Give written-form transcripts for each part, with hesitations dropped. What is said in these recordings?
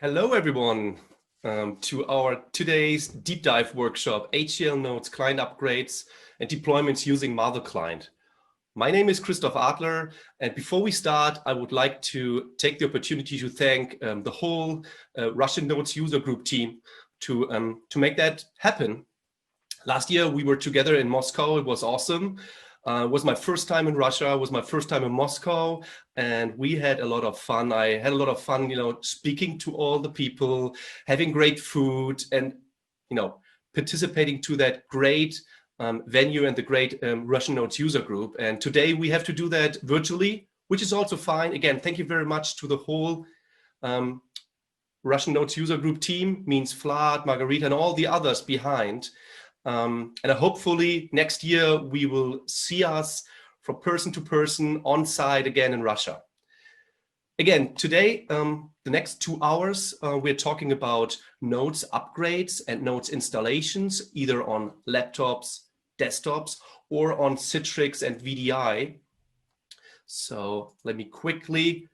Hello, everyone, to our today's deep dive workshop, HCL Notes Client Upgrades and Deployments using MarvelClient. My name is Christoph Adler, and before we start, I would like to take the opportunity to thank the whole Russian Notes user group team to make that happen. Last year, we were together in Moscow. It was awesome. It was my first time in Russia. It was my first time in Moscow, and we had a lot of fun. I had a lot of fun, speaking to all the people, having great food, and participating to that great venue and the great Russian Notes user group. And today we have to do that virtually, which is also fine. Again, thank you very much to the whole Russian Notes user group team, means Vlad, Margarita, and all the others behind. And hopefully next year we will see us from person to person on site again in Russia. Again, today, the next 2 hours, we're talking about Notes upgrades and Notes installations, either on laptops, desktops, or on Citrix and VDI. So let me quickly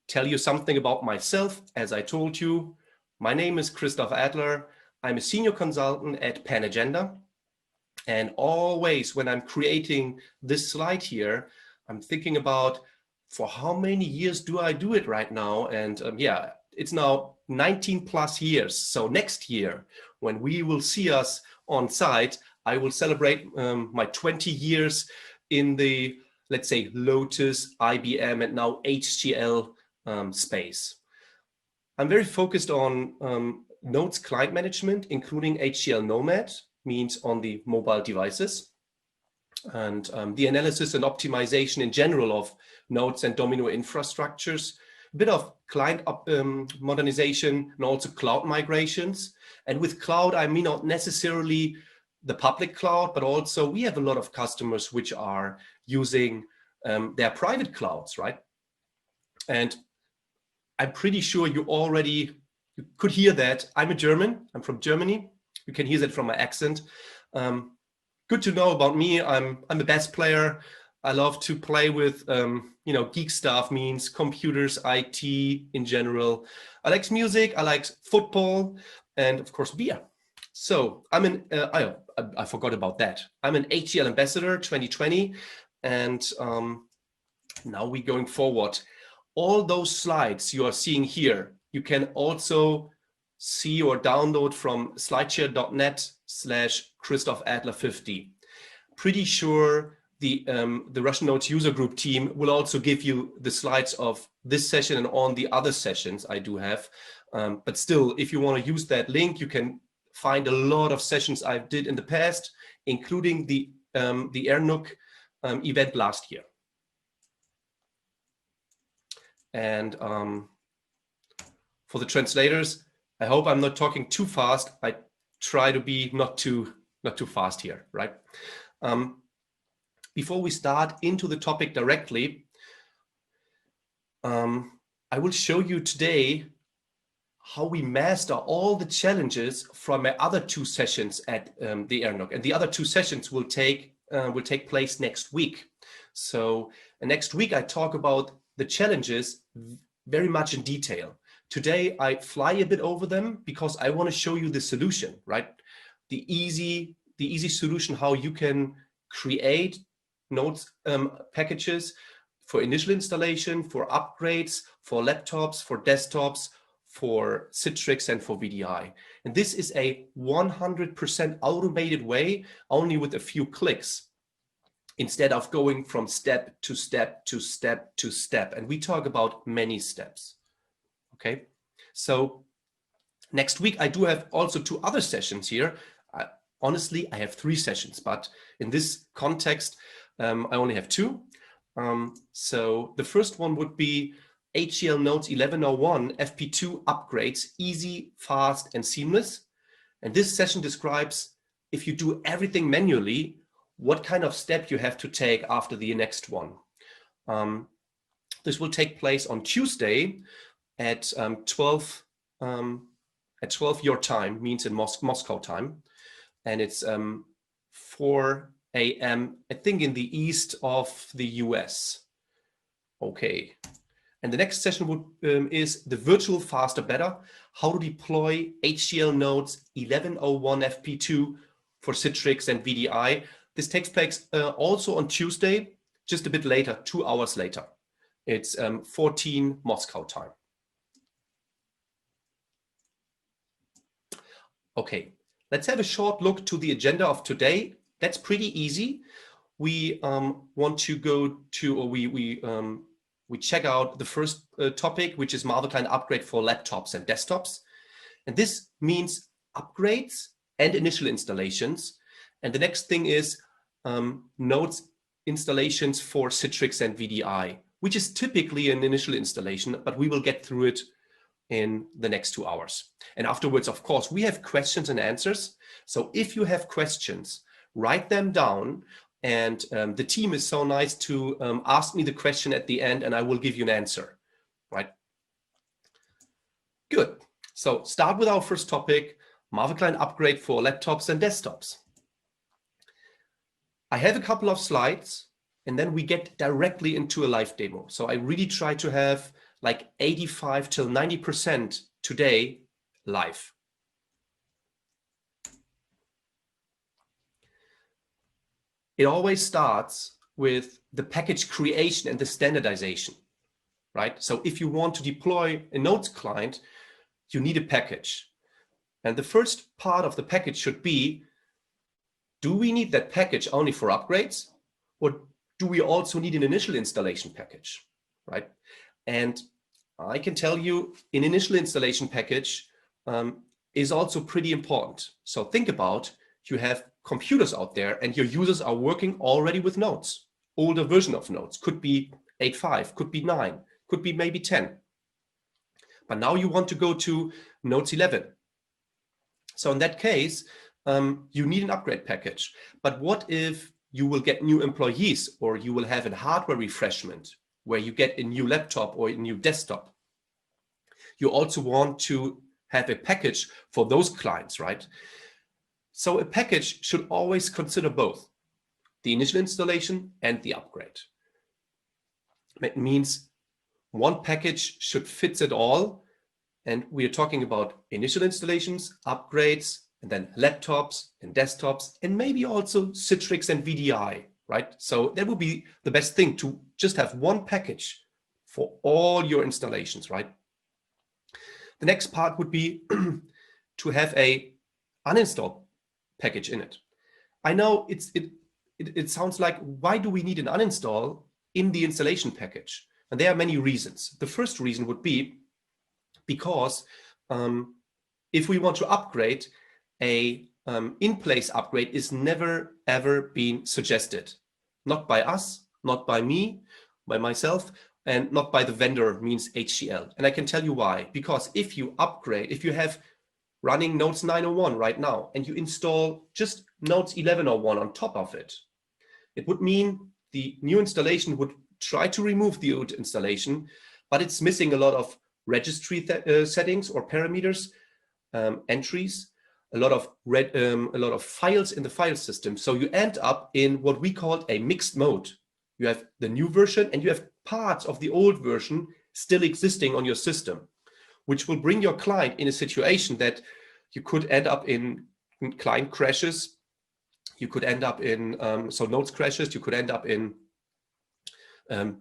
tell you something about myself. As I told you, my name is Christoph Adler. I'm a senior consultant at Panagenda. And always when I'm creating this slide here, I'm thinking about for how many years do I do it right now? And yeah, it's now 19 plus years. So next year, when we will see us on site, I will celebrate my 20 years in the, let's say, Lotus, IBM, and now HCL space. I'm very focused on Notes client management, including HCL Nomad, means on the mobile devices, and the analysis and optimization in general of Notes and Domino infrastructures, a bit of client modernization, and also cloud migrations. And with cloud, I mean not necessarily the public cloud, but also we have a lot of customers which are using their private clouds, right? And I'm pretty sure you could hear that. I'm a German. I'm from Germany. You can hear that from my accent. Good to know about me. I'm a bass player. I love to play with geek stuff, means computers, IT in general. I like music. I like football, and of course beer. So I forgot about that. I'm an HCL ambassador 2020, and now we're going forward. All those slides you are seeing here, you can also see or download from slideshare.net/ChristophAdler50. Pretty sure the Russian Notes user group team will also give you the slides of this session and on the other sessions I do have. But still, if you want to use that link, you can find a lot of sessions I did in the past, including the RNUG event last year. And for the translators, I hope I'm not talking too fast. I try to be not too fast here, right? Before we start into the topic directly, I will show you today how we master all the challenges from my other 2 sessions at the RNUG, and the other 2 sessions will take place next week. So next week I talk about the challenges very much in detail. Today, I fly a bit over them because I want to show you the solution, right? The easy solution, how you can create Notes packages for initial installation, for upgrades, for laptops, for desktops, for Citrix, and for VDI. And this is a 100% automated way, only with a few clicks, instead of going from step to step to step to step. And we talk about many steps. Okay, so next week I do have also 2 other sessions here. Honestly, I have 3 sessions, but in this context, I only have 2. So the first one would be HCL Notes 1101 FP2 upgrades, easy, fast, and seamless. And this session describes, if you do everything manually, what kind of step you have to take after the next one. This will take place on Tuesday at 12 your time, means in Moscow time, and it's 4 a.m. I think in the east of the US. Okay, And the next session is the virtual faster better, how to deploy HCL Notes 1101 FP2 for Citrix and VDI. This takes place also on Tuesday, just a bit later, 2 hours later. It's 14 Moscow time. Okay, let's have a short look to the agenda of today. That's pretty easy. We want to go to, or we check out the first topic, which is MarvelClient upgrade for laptops and desktops. And this means upgrades and initial installations. And the next thing is Notes installations for Citrix and VDI, which is typically an initial installation, but we will get through it in the next 2 hours. And afterwards, of course, we have questions and answers. So if you have questions, write them down. And the team is so nice to ask me the question at the end, and I will give you an answer, right? Good. So start with our first topic, MarvelClient upgrade for laptops and desktops. I have a couple of slides, and then we get directly into a live demo. So I really try to have like 85 till 90% today live. It always starts with the package creation and the standardization, right? So if you want to deploy a Notes client, you need a package. And the first part of the package should be, do we need that package only for upgrades? Or do we also need an initial installation package, right? And I can tell you an initial installation package is also pretty important. So think about, you have computers out there and your users are working already with Notes. Older version of Notes could be 8.5, could be 9, could be maybe 10. But now you want to go to Notes 11. So in that case, you need an upgrade package. But what if you will get new employees, or you will have a hardware refreshment where you get a new laptop or a new desktop? You also want to have a package for those clients, right? So a package should always consider both the initial installation and the upgrade. It means one package should fit it all. And we are talking about initial installations, upgrades, and then laptops and desktops, and maybe also Citrix and VDI, right? So that would be the best thing, to just have one package for all your installations, right? The next part would be to have a uninstall package in it. I know it sounds like, why do we need an uninstall in the installation package? And there are many reasons. The first reason would be because if we want to upgrade, a in-place upgrade is never ever been suggested. Not by us, not by me, by myself, and not by the vendor, means HCL. And I can tell you why. Because if you upgrade, if you have running Notes 901 right now, and you install just Notes 1101 on top of it, it would mean the new installation would try to remove the old installation, but it's missing a lot of registry settings or parameters, entries, a lot of files in the file system. So you end up in what we call a mixed mode. You have the new version and you have parts of the old version still existing on your system, which will bring your client in a situation that you could end up in client crashes. You could end up in so Notes crashes. You could end up in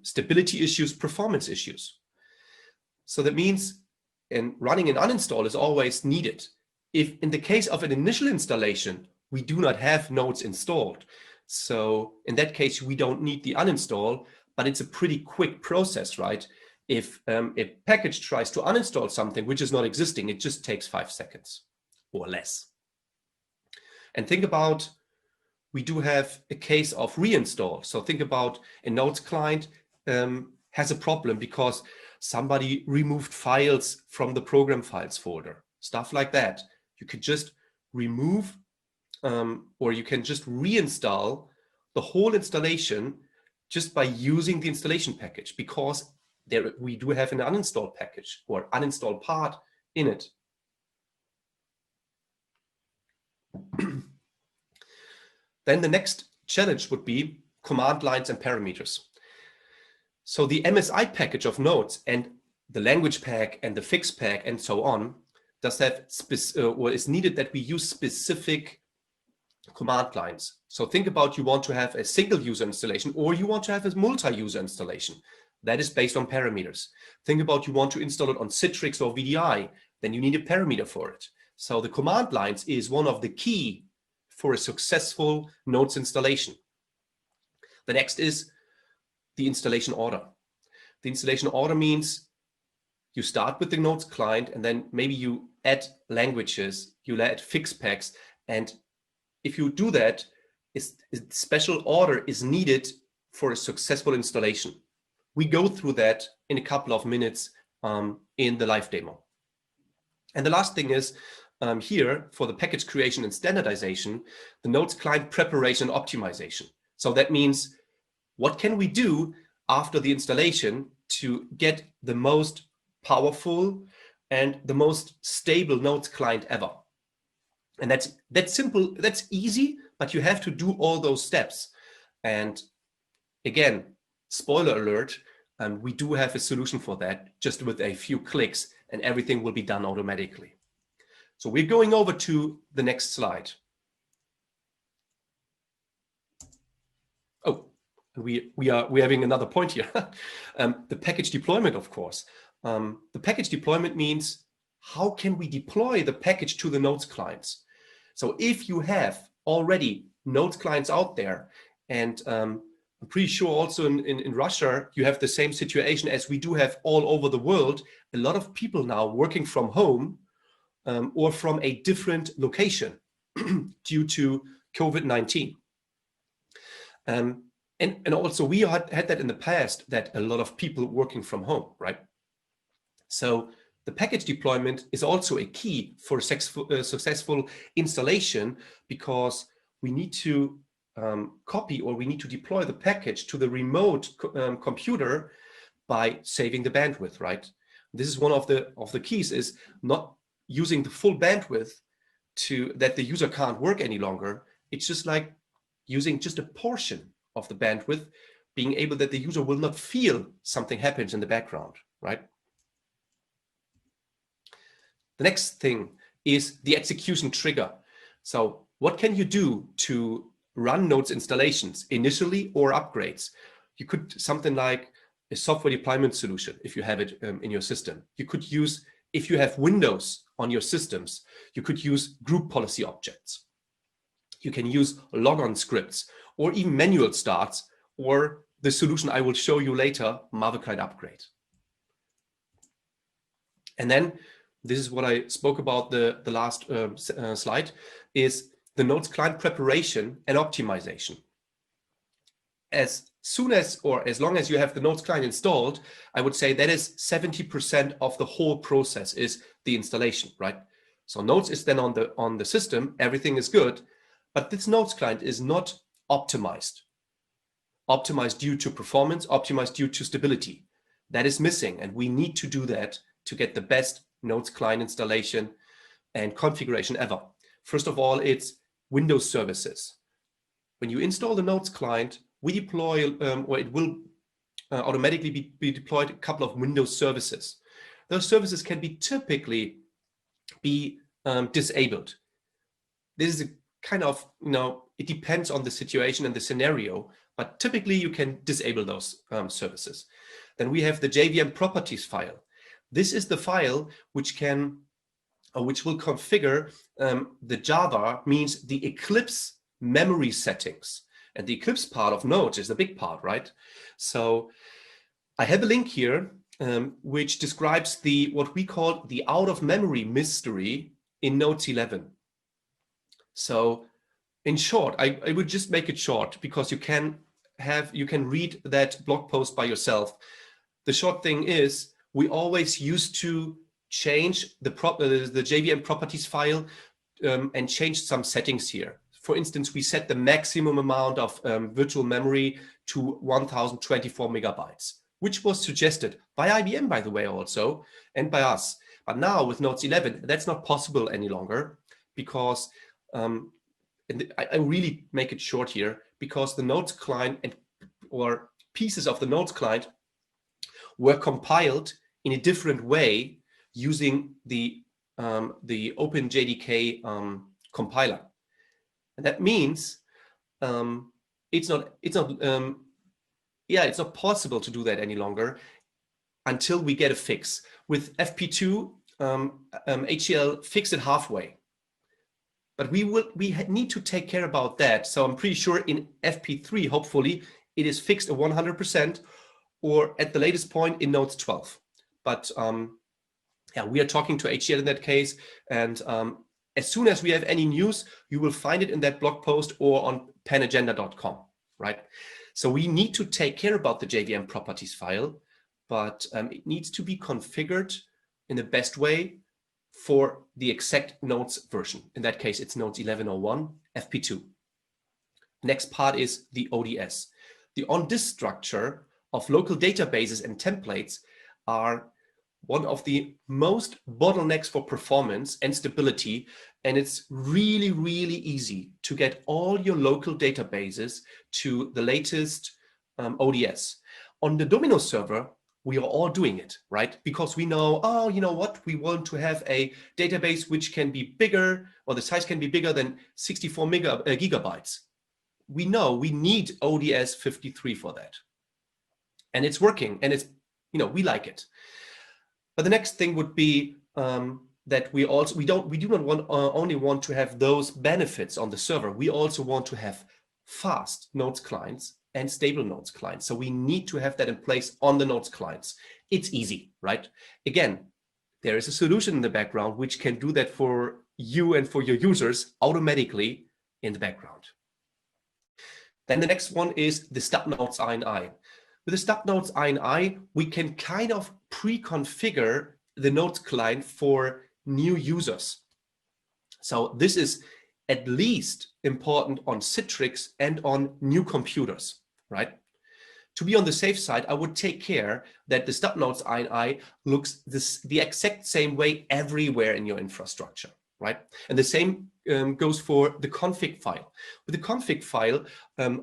stability issues, performance issues. So that means running an uninstall is always needed. If in the case of an initial installation, we do not have Notes installed, so in that case, we don't need the uninstall, but it's a pretty quick process, right? If a package tries to uninstall something which is not existing, it just takes 5 seconds or less. And think about, we do have a case of reinstall. So think about a Notes client has a problem because somebody removed files from the program files folder, stuff like that. You could just remove or you can just reinstall the whole installation just by using the installation package, because there we do have an uninstall package or uninstall part in it. Then the next challenge would be command lines and parameters. So the MSI package of notes and the language pack and the fix pack and so on does have or is needed that we use specific command lines. So think about, you want to have a single user installation or you want to have a multi-user installation. That is based on parameters. Think about, you want to install it on Citrix or VDI, then you need a parameter for it. So the command lines is one of the key for a successful Notes installation. The next is the installation order. The installation order means you start with the Notes client and then maybe you add languages, you add fix packs, and if you do that, a special order is needed for a successful installation. We go through that in a couple of minutes in the live demo. And the last thing is here for the package creation and standardization, the Notes client preparation and optimization. So that means, what can we do after the installation to get the most powerful and the most stable Notes client ever? And that's simple, that's easy, but you have to do all those steps. And again, spoiler alert, we do have a solution for that, just with a few clicks, and everything will be done automatically. So we're going over to the next slide. Oh, we're having another point here. The package deployment, of course. The package deployment means, how can we deploy the package to the Notes clients? So if you have already Notes clients out there, and I'm pretty sure also in Russia, you have the same situation as we do have all over the world, a lot of people now working from home or from a different location due to COVID-19. And also we had that in the past, that a lot of people working from home, right? So the package deployment is also a key for successful installation, because we need to copy, or we need to deploy the package to the remote computer by saving the bandwidth, right? This is one of the keys, is not using the full bandwidth that the user can't work any longer. It's just like using just a portion of the bandwidth, being able that the user will not feel something happens in the background, right? The next thing is the execution trigger. So what can you do to run Notes installations initially or upgrades? You could something like a software deployment solution if you have it in your system. You could use, if you have Windows on your systems, you could use group policy objects. You can use logon scripts or even manual starts, or the solution I will show you later, MarvelClient upgrade. And then this is what I spoke about the last slide, is the Notes client preparation and optimization. As soon as, or as long as you have the Notes client installed, I would say that is 70% of the whole process is the installation, right? So Notes is then on the system, everything is good, but this Notes client is not optimized. Optimized due to performance, optimized due to stability. That is missing, and we need to do that to get the best Notes client installation and configuration ever. First of all, it's Windows services. When you install the Notes client, we deploy, or it will automatically be deployed a couple of Windows services. Those services can be typically be disabled. This is a kind of, it depends on the situation and the scenario, but typically you can disable those services. Then we have the JVM properties file. This is the file which will configure the Java, means the Eclipse memory settings. And the Eclipse part of Notes is the big part, right? So I have a link here which describes what we call the out of memory mystery in Notes 11. So in short, I would just make it short, because you can read that blog post by yourself. The short thing is, we always used to change the JVM properties file and change some settings here. For instance, we set the maximum amount of virtual memory to 1024 megabytes, which was suggested by IBM, by the way, also, and by us. But now with Notes 11, that's not possible any longer, because I really make it short here, because the Notes client or pieces of the Notes client were compiled in a different way using the OpenJDK compiler. And that means it's not possible to do that any longer until we get a fix. With FP2, HCL fixed it halfway. But we need to take care about that. So I'm pretty sure in FP3, hopefully, it is fixed at 100%, or at the latest point in Notes 12. But yeah, we are talking to HCL in that case. And as soon as we have any news, you will find it in that blog post or on panagenda.com, right? So we need to take care about the JVM properties file, but it needs to be configured in the best way for the exact Notes version. In that case, it's Notes 11.01 FP2. Next part is the ODS. The on-disk structure of local databases and templates are one of the most bottlenecks for performance and stability, and it's really, really easy to get all your local databases to the latest ODS. On the Domino server, we are all doing it, right? Because we know, oh, you know what? We want to have a database which can be bigger, or the size can be bigger than 64 gigabytes. We know we need ODS 53 for that. And it's working, and it's, you know, we like it. But the next thing would be that we do not only want to have those benefits on the server. We also want to have fast Notes clients and stable Notes clients. So we need to have that in place on the Notes clients. It's easy, right? Again, there is a solution in the background which can do that for you and for your users automatically in the background. Then the next one is the stub Notes INI. With the stub Notes INI, we can kind of pre-configure the Notes client for new users. So this is at least important on Citrix and on new computers, right? To be on the safe side, I would take care that the stub Notes INI looks the exact same way everywhere in your infrastructure, right? And the same goes for the config file. With the config file,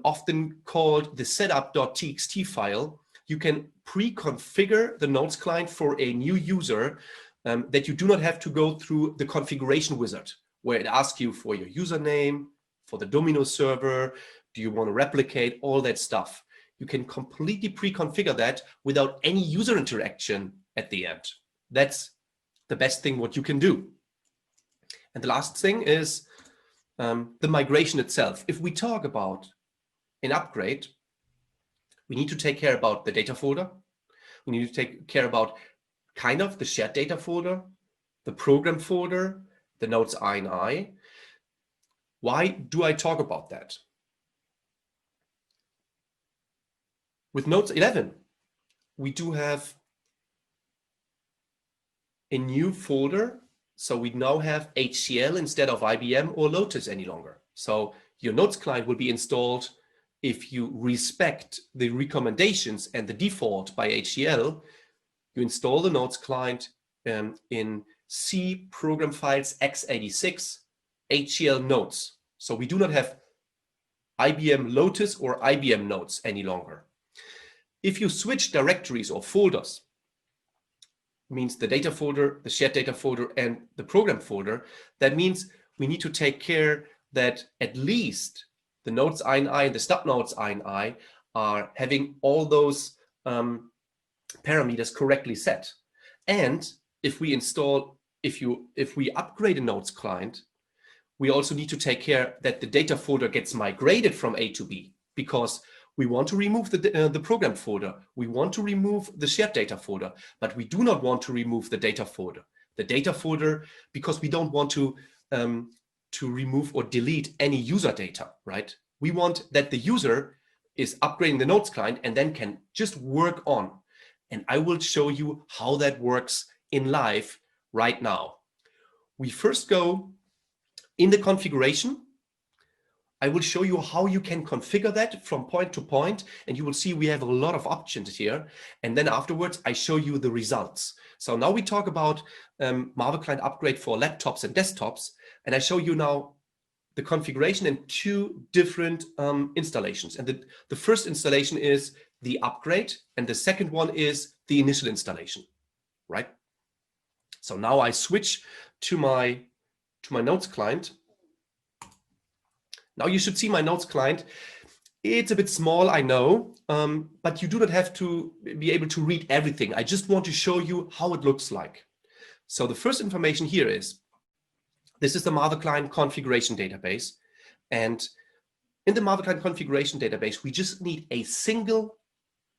often called the setup.txt file, you can pre-configure the Notes client for a new user that you do not have to go through the configuration wizard, where it asks you for your username, for the Domino server, do you want to replicate, all that stuff. You can completely pre-configure that without any user interaction at the end. That's the best thing what you can do. And the last thing is the migration itself. If we talk about an upgrade, we need to take care about the data folder. We need to take care about kind of the shared data folder, the program folder, the Notes INI. Why do I talk about that? With Notes 11, we do have a new folder. So we now have HCL instead of IBM or Lotus any longer. So your Notes client will be installed if you respect the recommendations and the default by HCL. You install the Notes client in C program files x86 HCL Notes. So we do not have IBM Lotus or IBM Notes any longer. If you switch directories or folders, means the data folder, the shared data folder, and the program folder, that means we need to take care that at least the Notes INI and the stub Notes INI are having all those parameters correctly set. And if we upgrade a Notes client, we also need to take care that the data folder gets migrated from A to B, because we want to remove the program folder. We want to remove the shared data folder, but we do not want to remove the data folder. The data folder, because we don't want to remove or delete any user data, right? We want that the user is upgrading the Notes client and then can just work on. And I will show you how that works in live right now. We first go in the configuration. I will show you how you can configure that from point to point, and you will see we have a lot of options here. And then afterwards, I show you the results. So now we talk about MarvelClient upgrade for laptops and desktops, and I show you now the configuration in two different installations. And the first installation is the upgrade, and the second one is the initial installation, right? So now I switch to my Notes client. Now you should see my Notes client. It's a bit small, I know, but you do not have to be able to read everything. I just want to show you how it looks like. So the first information here is, this is the MarvelClient configuration database. And in the MarvelClient configuration database, we just need a single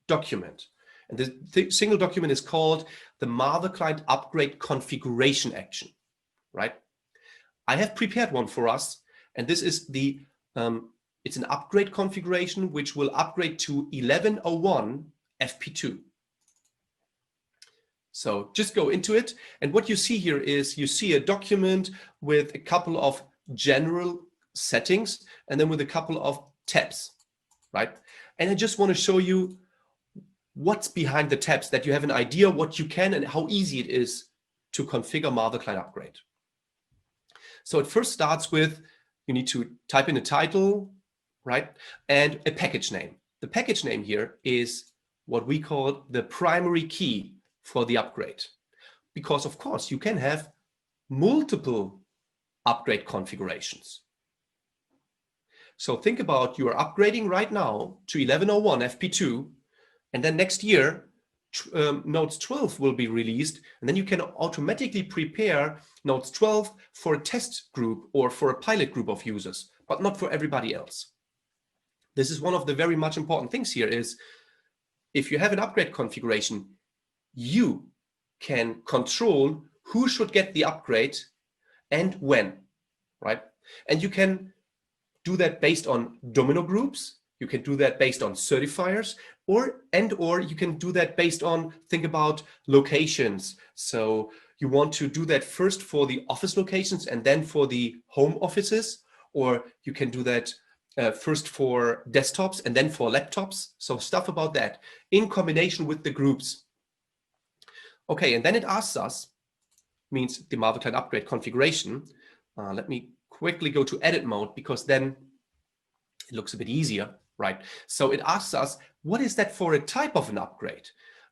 document. And the single document is called the MarvelClient upgrade configuration action, right? I have prepared one for us, and this is the it's an upgrade configuration which will upgrade to 11.01 FP2. So just go into it, and what you see here is you see a document with a couple of general settings and then with a couple of tabs, right? And I just want to show you what's behind the tabs, that you have an idea what you can and how easy it is to configure MarvelClient upgrade. So it first starts with, you need to type in a title, right? And a package name. The package name here is what we call the primary key for the upgrade. Because of course you can have multiple upgrade configurations. So think about, you are upgrading right now to 11.01 FP2, and then next year Notes 12 will be released, and then you can automatically prepare Notes 12 for a test group or for a pilot group of users, but not for everybody else. This is one of the very much important things here is, if you have an upgrade configuration, you can control who should get the upgrade and when, right? And you can do that based on domino groups. You can do that based on certifiers, or you can do that based on, think about locations. So you want to do that first for the office locations and then for the home offices, or you can do that first for desktops and then for laptops. So stuff about that in combination with the groups. Okay, and then it asks us, means the MarvelClient upgrade configuration. Let me quickly go to edit mode, because then it looks a bit easier, right? So it asks us, what is that for a type of an upgrade?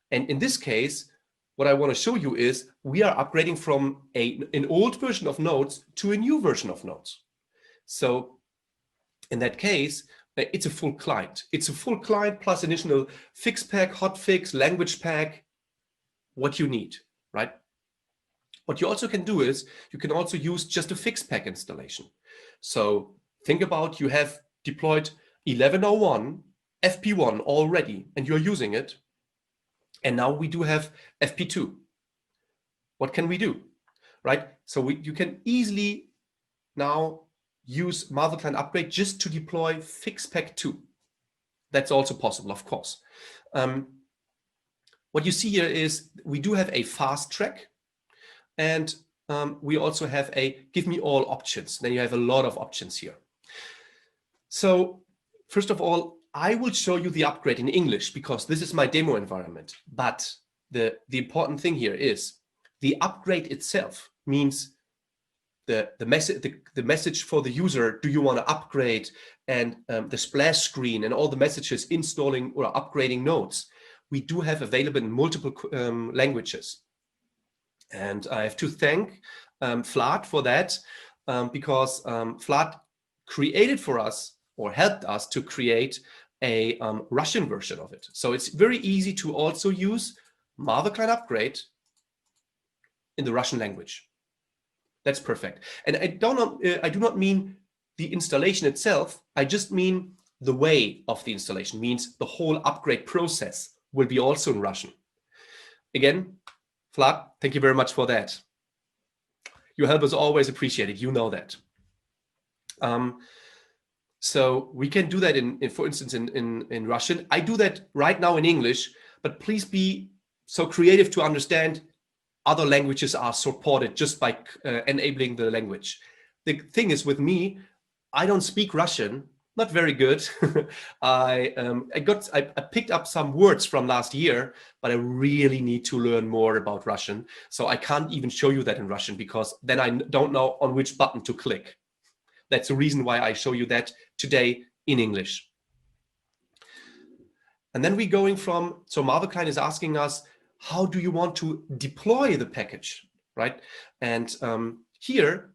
And in this case, what I want to show you is we are upgrading from an old version of Notes to a new version of Notes. So in that case, it's a full client. It's a full client plus additional fix pack, hotfix, language pack, what you need, right? What you also can do is you can also use just a fix pack installation. So think about, you have deployed 11.01 FP1 already and you're using it. And now we do have FP2. What can we do, right? So you can easily now use MarvelClient upgrade just to deploy FixPack 2. That's also possible, of course. What you see here is we do have a fast track, and we also have a give me all options. Then you have a lot of options here. So first of all, I will show you the upgrade in English because this is my demo environment. But the important thing here is the upgrade itself means the message for the user, do you want to upgrade, and the splash screen and all the messages installing or upgrading Notes, we do have available in multiple languages. And I have to thank Vlad for that, because Vlad created for us, or helped us to create a Russian version of it. So it's very easy to also use MarvelClient upgrade in the Russian language. That's perfect. And I do not mean the installation itself. I just mean the way of the installation, means the whole upgrade process will be also in Russian. Again, Vlad, thank you very much for that. Your help is always appreciated. You know that. So we can do that for instance, in Russian. I do that right now in English, but please be so creative to understand other languages are supported just by enabling the language. The thing is with me, I don't speak Russian, not very good. I picked up some words from last year, but I really need to learn more about Russian. So I can't even show you that in Russian because then I don't know on which button to click. That's the reason why I show you that today in English. And then we're going from, so MarvelClient is asking us, how do you want to deploy the package, right? And here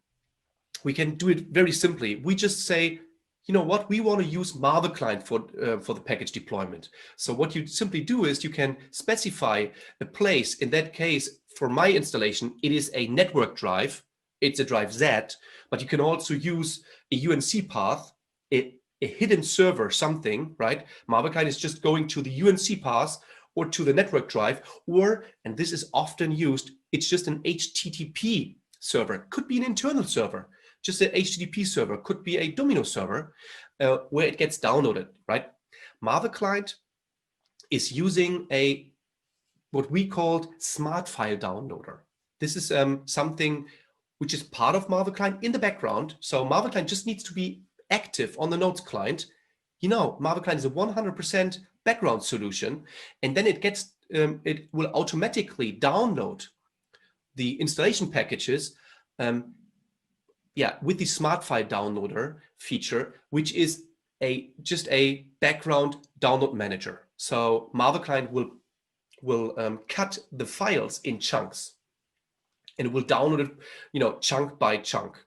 we can do it very simply. We just say, you know what, we want to use MarvelClient for the package deployment. So what you simply do is you can specify a place. In that case, for my installation, it is a network drive. It's a drive Z, but you can also use a UNC path, a hidden server, something, right? MarvelClient is just going to the UNC path or to the network drive, or, and this is often used, it's just an HTTP server. Could be an internal server. Just an HTTP server, could be a Domino server where it gets downloaded, right? MarvelClient is using what we called smart file downloader. This is something which is part of MarvelClient in the background. So MarvelClient just needs to be active on the Notes client. You know, MarvelClient is a 100% background solution, and then it will automatically download the installation packages with the smart file downloader feature, which is just a background download manager. So MarvelClient will cut the files in chunks, and it will download it, you know, chunk by chunk,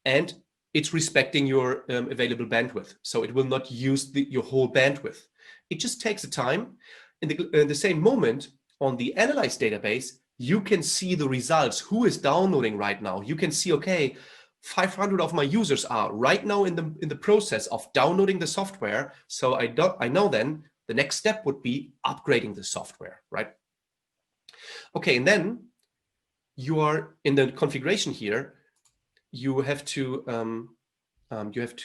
and it's respecting your available bandwidth. So it will not use your whole bandwidth. It just takes the time. In the same moment, on the analyze database, you can see the results. Who is downloading right now? You can see, okay, 500 of my users are right now in the process of downloading the software. So I know then the next step would be upgrading the software, right? Okay, and then you are in the configuration here. You have to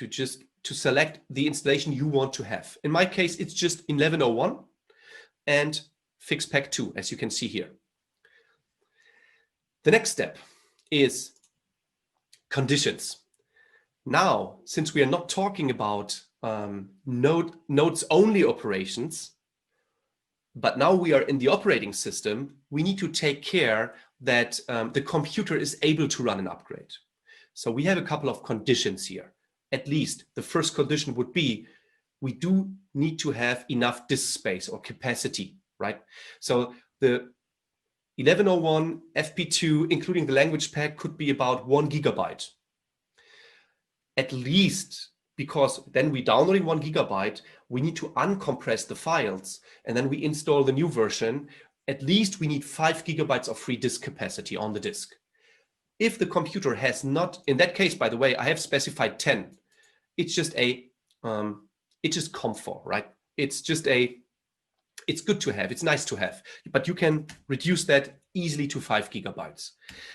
just select the installation you want to have. In my case, it's just 1101 and FixPack 2, as you can see here. The next step is conditions. Now, since we are not talking about nodes only operations, but now we are in the operating system, we need to take care that the computer is able to run an upgrade. So we have a couple of conditions here. At least the first condition would be, we do need to have enough disk space or capacity, right? So the 1101 FP2, including the language pack, could be about 1 GB. At least, because then we downloading 1 GB, we need to uncompress the files, and then we install the new version. At least we need 5 GB of free disk capacity on the disk. If the computer has not, in that case, by the way, I have specified 10. It's just it's just comfort, right? It's good to have, it's nice to have, but you can reduce that easily to 5 GB.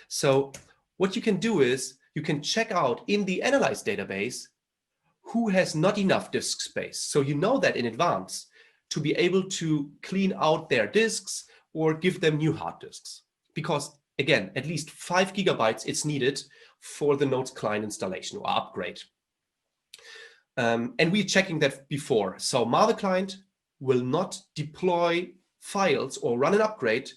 So what you can do is you can check out in the Analyze database who has not enough disk space. So you know that in advance to be able to clean out their disks or give them new hard disks. Because again, at least 5 GB is needed for the Notes client installation or upgrade. And we're checking that before. So MarvelClient will not deploy files or run an upgrade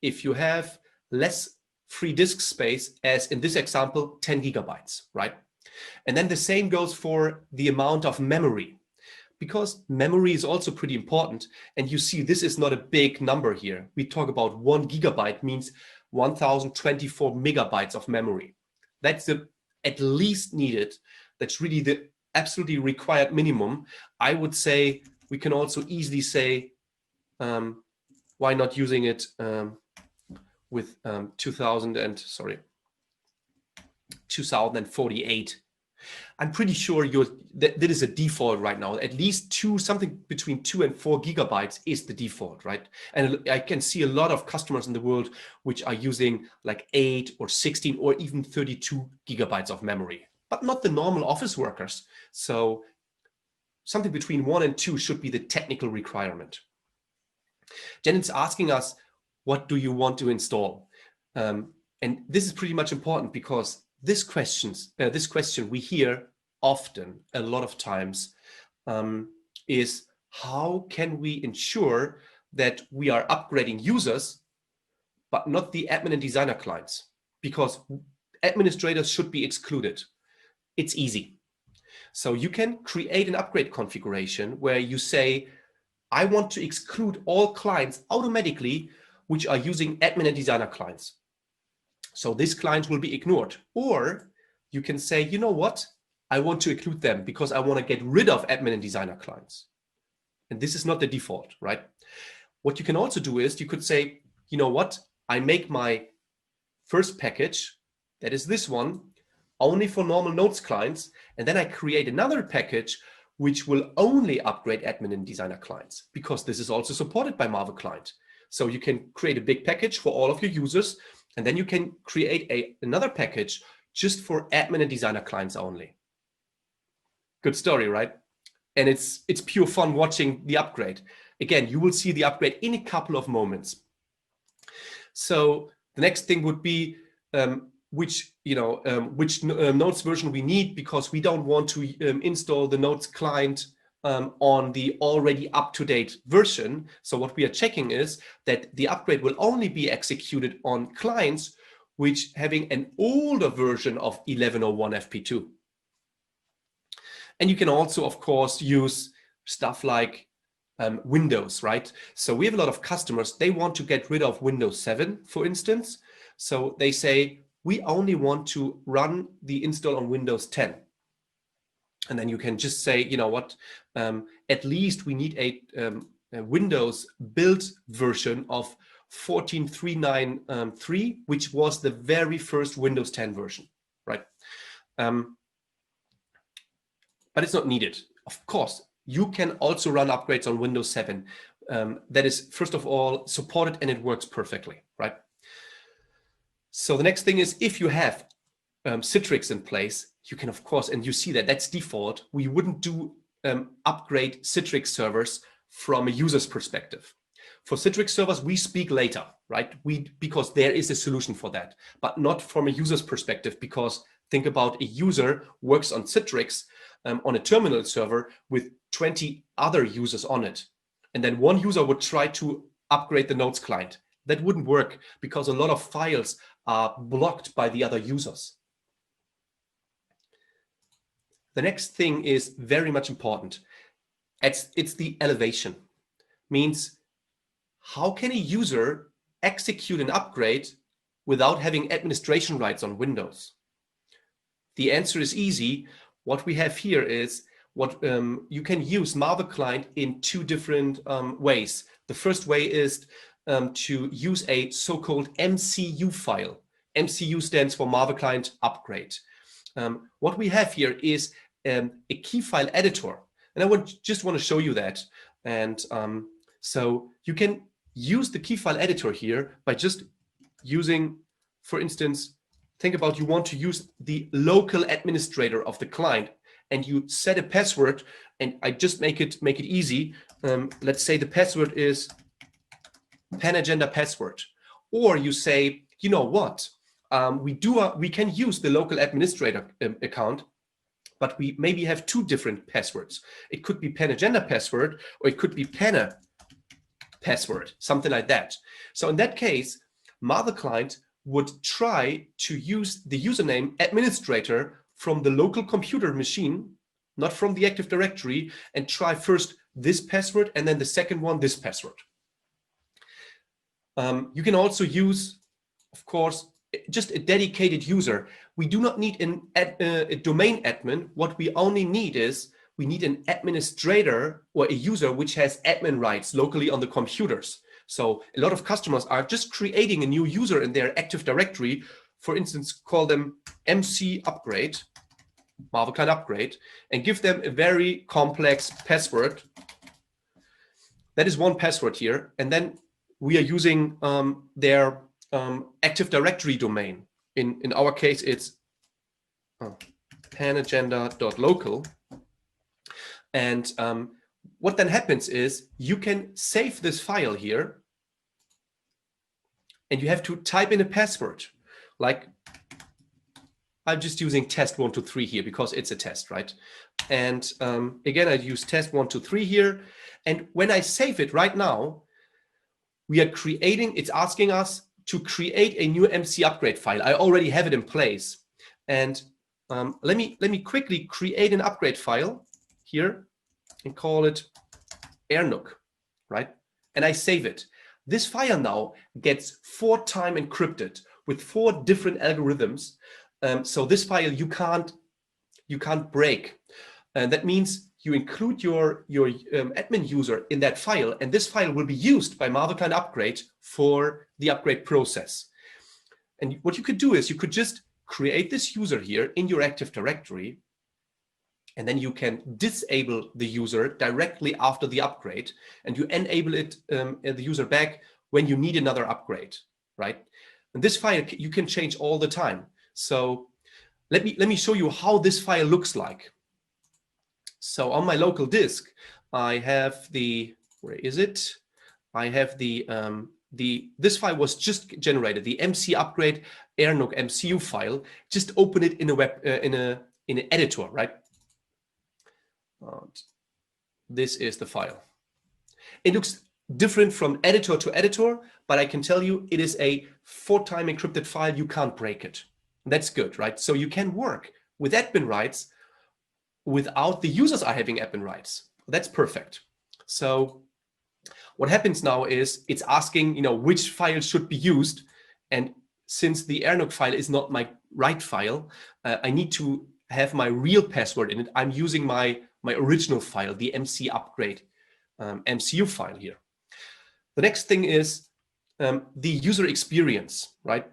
if you have less free disk space, as in this example, 10 GB, right? And then the same goes for the amount of memory, because memory is also pretty important. And you see, this is not a big number here. We talk about 1 GB means 1024 megabytes of memory. That's the at least needed. That's really the absolutely required minimum. I would say we can also easily say, why not using it with 2048. I'm pretty sure that is a default right now. At least something between 2 and 4 GB is the default, right? And I can see a lot of customers in the world which are using like 8 or 16 or even 32 GB of memory, but not the normal office workers. So something between 1 and 2 should be the technical requirement. Then it's asking us, what do you want to install? And this is pretty much important, because this question we hear often, a lot of times, is how can we ensure that we are upgrading users, but not the admin and designer clients? Because administrators should be excluded. It's easy. So you can create an upgrade configuration where you say, I want to exclude all clients automatically which are using admin and designer clients. So this client will be ignored. Or you can say, you know what? I want to include them because I want to get rid of admin and designer clients. And this is not the default, right? What you can also do is you could say, you know what? I make my first package, that is this one, only for normal Notes clients. And then I create another package which will only upgrade admin and designer clients, because this is also supported by MarvelClient. So you can create a big package for all of your users, and then you can create another package just for admin and designer clients only. Good story, right? And it's pure fun watching the upgrade. Again, you will see the upgrade in a couple of moments. So the next thing would be which Notes version we need, because we don't want to install the Notes client on the already up-to-date version. So what we are checking is that the upgrade will only be executed on clients which having an older version of 11.01 FP2. And you can also, of course, use stuff like Windows, right? So we have a lot of customers, they want to get rid of Windows 7, for instance. So they say, we only want to run the install on Windows 10. And then you can just say, you know what, at least we need a Windows build version of 14.393, which was the very first Windows 10 version, right? But it's not needed. Of course, you can also run upgrades on Windows 7. That is, first of all, supported, and it works perfectly, right? So the next thing is, if you have Citrix in place, you can, of course, and you see that that's default. We wouldn't do upgrade Citrix servers from a user's perspective. For Citrix servers, we speak later, right? Because there is a solution for that, but not from a user's perspective, because think about a user works on Citrix on a terminal server with 20 other users on it. And then one user would try to upgrade the Notes client. That wouldn't work, because a lot of files are blocked by the other users. The next thing is very much important. It's the elevation. Means, how can a user execute an upgrade without having administration rights on Windows? The answer is easy. What we have here is you can use MarvelClient in two different ways. The first way is to use a so-called MCU file. MCU stands for MarvelClient Upgrade. What we have here is a key file editor, and I just want to show you that. And so you can use the key file editor here by just using, for instance, think about you want to use the local administrator of the client, and you set a password, and I just make it easy. Let's say the password is panagenda password, or you say, you know what, we can use the local administrator account, but we maybe have two different passwords. It could be panagenda password, or it could be pana password, something like that. So in that case, MarvelClient would try to use the username administrator from the local computer machine, not from the Active Directory, and try first this password and then the second one, this password. You can also use, of course, just a dedicated user. We do not need a domain admin. What we only need is we need an administrator or a user which has admin rights locally on the computers. So a lot of customers are just creating a new user in their Active Directory, for instance, call them MC upgrade, MarvelClient upgrade, and give them a very complex password. That is one password here. And then we are using their Active Directory domain. In our case, it's panagenda.local. And what then happens is you can save this file here, and you have to type in a password. Like, I'm just using test123 here because it's a test, right? And again, I use test123 here. And when I save it right now, we are creating, it's asking us to create a new MC upgrade file. I already have it in place. And let me quickly create an upgrade file here and call it RNUG. right? And I save it. This file now gets 4-time encrypted with 4 different algorithms. So this file you can't break. And that means you include your admin user in that file, and this file will be used by MarvelClient Upgrade for the upgrade process. And what you could do is you could just create this user here in your Active Directory, and then you can disable the user directly after the upgrade, and you enable it the user back when you need another upgrade, right? And this file you can change all the time. So let me show you how this file looks like. So on my local disk, I have the, where is it? I have this file was just generated, the MC upgrade RNUG MCU file. Just open it in a web in an editor, right? This is the file. It looks different from editor to editor, but I can tell you it is a 4-time encrypted file. You can't break it. That's good, right? So you can work with admin rights without the users are having admin rights. That's perfect. So what happens now is it's asking, which file should be used. And since the RNUG file is not my right file, I need to have my real password in it. I'm using my original file, the MC upgrade MCU file here. The next thing is the user experience, right?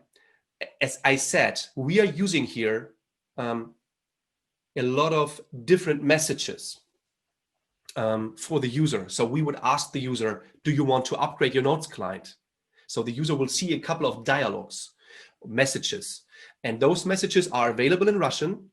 As I said, we are using here a lot of different messages for the user. So we would ask the user, do you want to upgrade your Notes client? So the user will see a couple of dialogues, messages, and those messages are available in Russian.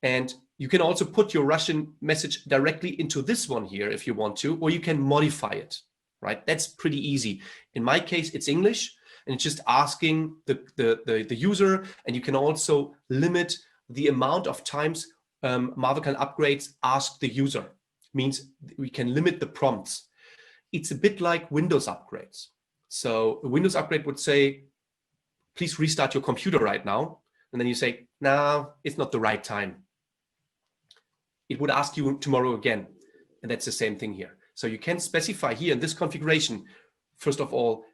And you can also put your Russian message directly into this one here if you want to, or you can modify it, right? That's pretty easy. In my case, it's English, and it's just asking the user, and you can also limit the amount of times MarvelClient upgrades ask the user. Means we can limit the prompts. It's a bit like Windows upgrades. So a Windows upgrade would say, please restart your computer right now. And then you say, no, it's not the right time. It would ask you tomorrow again. And that's the same thing here. So you can specify here in this configuration, first of all,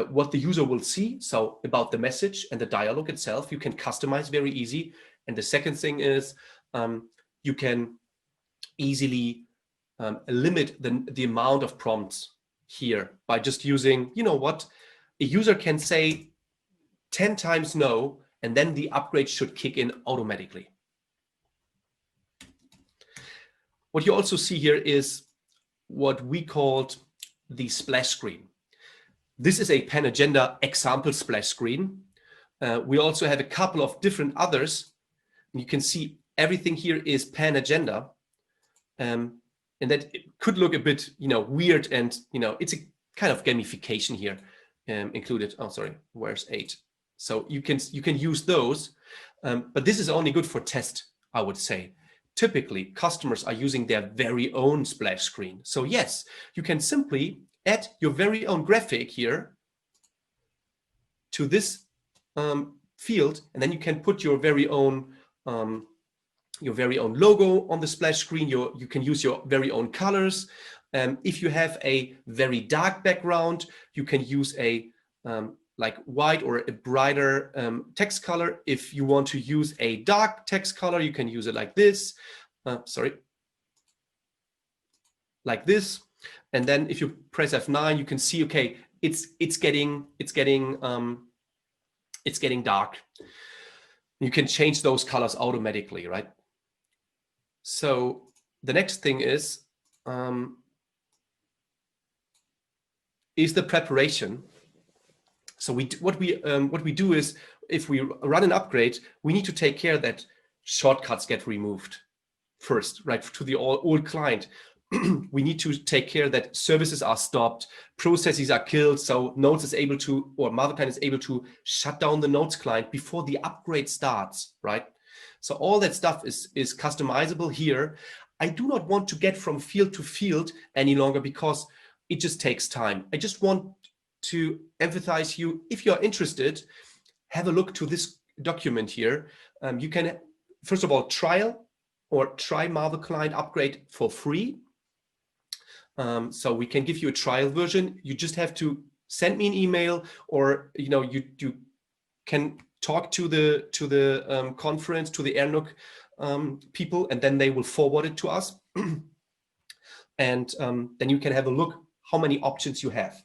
what the user will see. So about the message and the dialogue itself, you can customize very easy. And the second thing is you can easily limit the amount of prompts here by just using, a user can say 10 times no, and then the upgrade should kick in automatically. What you also see here is what we called the splash screen. This is a panagenda example splash screen. We also have a couple of different others. You can see everything here is panagenda, and that could look a bit, weird, and it's a kind of gamification here included. Oh, sorry, where's 8? So you can use those, but this is only good for test, I would say. Typically, customers are using their very own splash screen. So yes, you can simply add your very own graphic here to this field, and then you can put your very own logo on the splash screen. You can use your very own colors. If you have a very dark background, you can use a like white or a brighter text color. If you want to use a dark text color, you can use it like this. Like this. And then if you press F9, you can see, okay, it's getting dark. You can change those colors automatically, right? So the next thing is the preparation. So what we do is, if we run an upgrade, we need to take care that shortcuts get removed first, right? To the old client, we need to take care that services are stopped, processes are killed, so Notes is able to, or MarvelClient is able to shut down the Notes client before the upgrade starts, right? So all that stuff is customizable here. I do not want to get from field to field any longer because it just takes time. I just want to emphasize you, if you're interested, have a look to this document here. You can, first of all, try MarvelClient upgrade for free. So we can give you a trial version. You just have to send me an email, or you can talk to the conference, to the RNUG people, and then they will forward it to us. And then you can have a look how many options you have.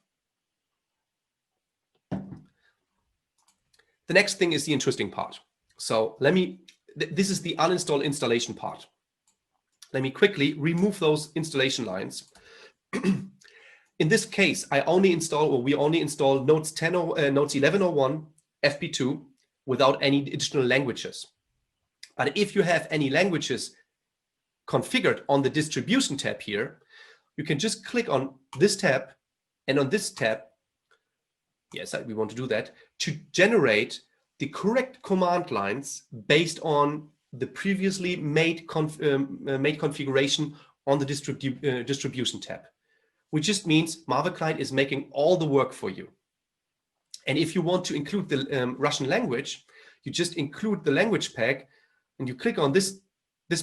The next thing is the interesting part. So this is the uninstall installation part. Let me quickly remove those installation lines. In this case, we only install Notes 10 or Notes 1101 FP2 without any additional languages. But if you have any languages configured on the distribution tab here, you can just click on this tab, and on this tab, yes, we want to do that, to generate the correct command lines based on the previously made configuration on the distribution tab, which just means MarvelClient is making all the work for you. And if you want to include the Russian language, you just include the language pack, and you click on this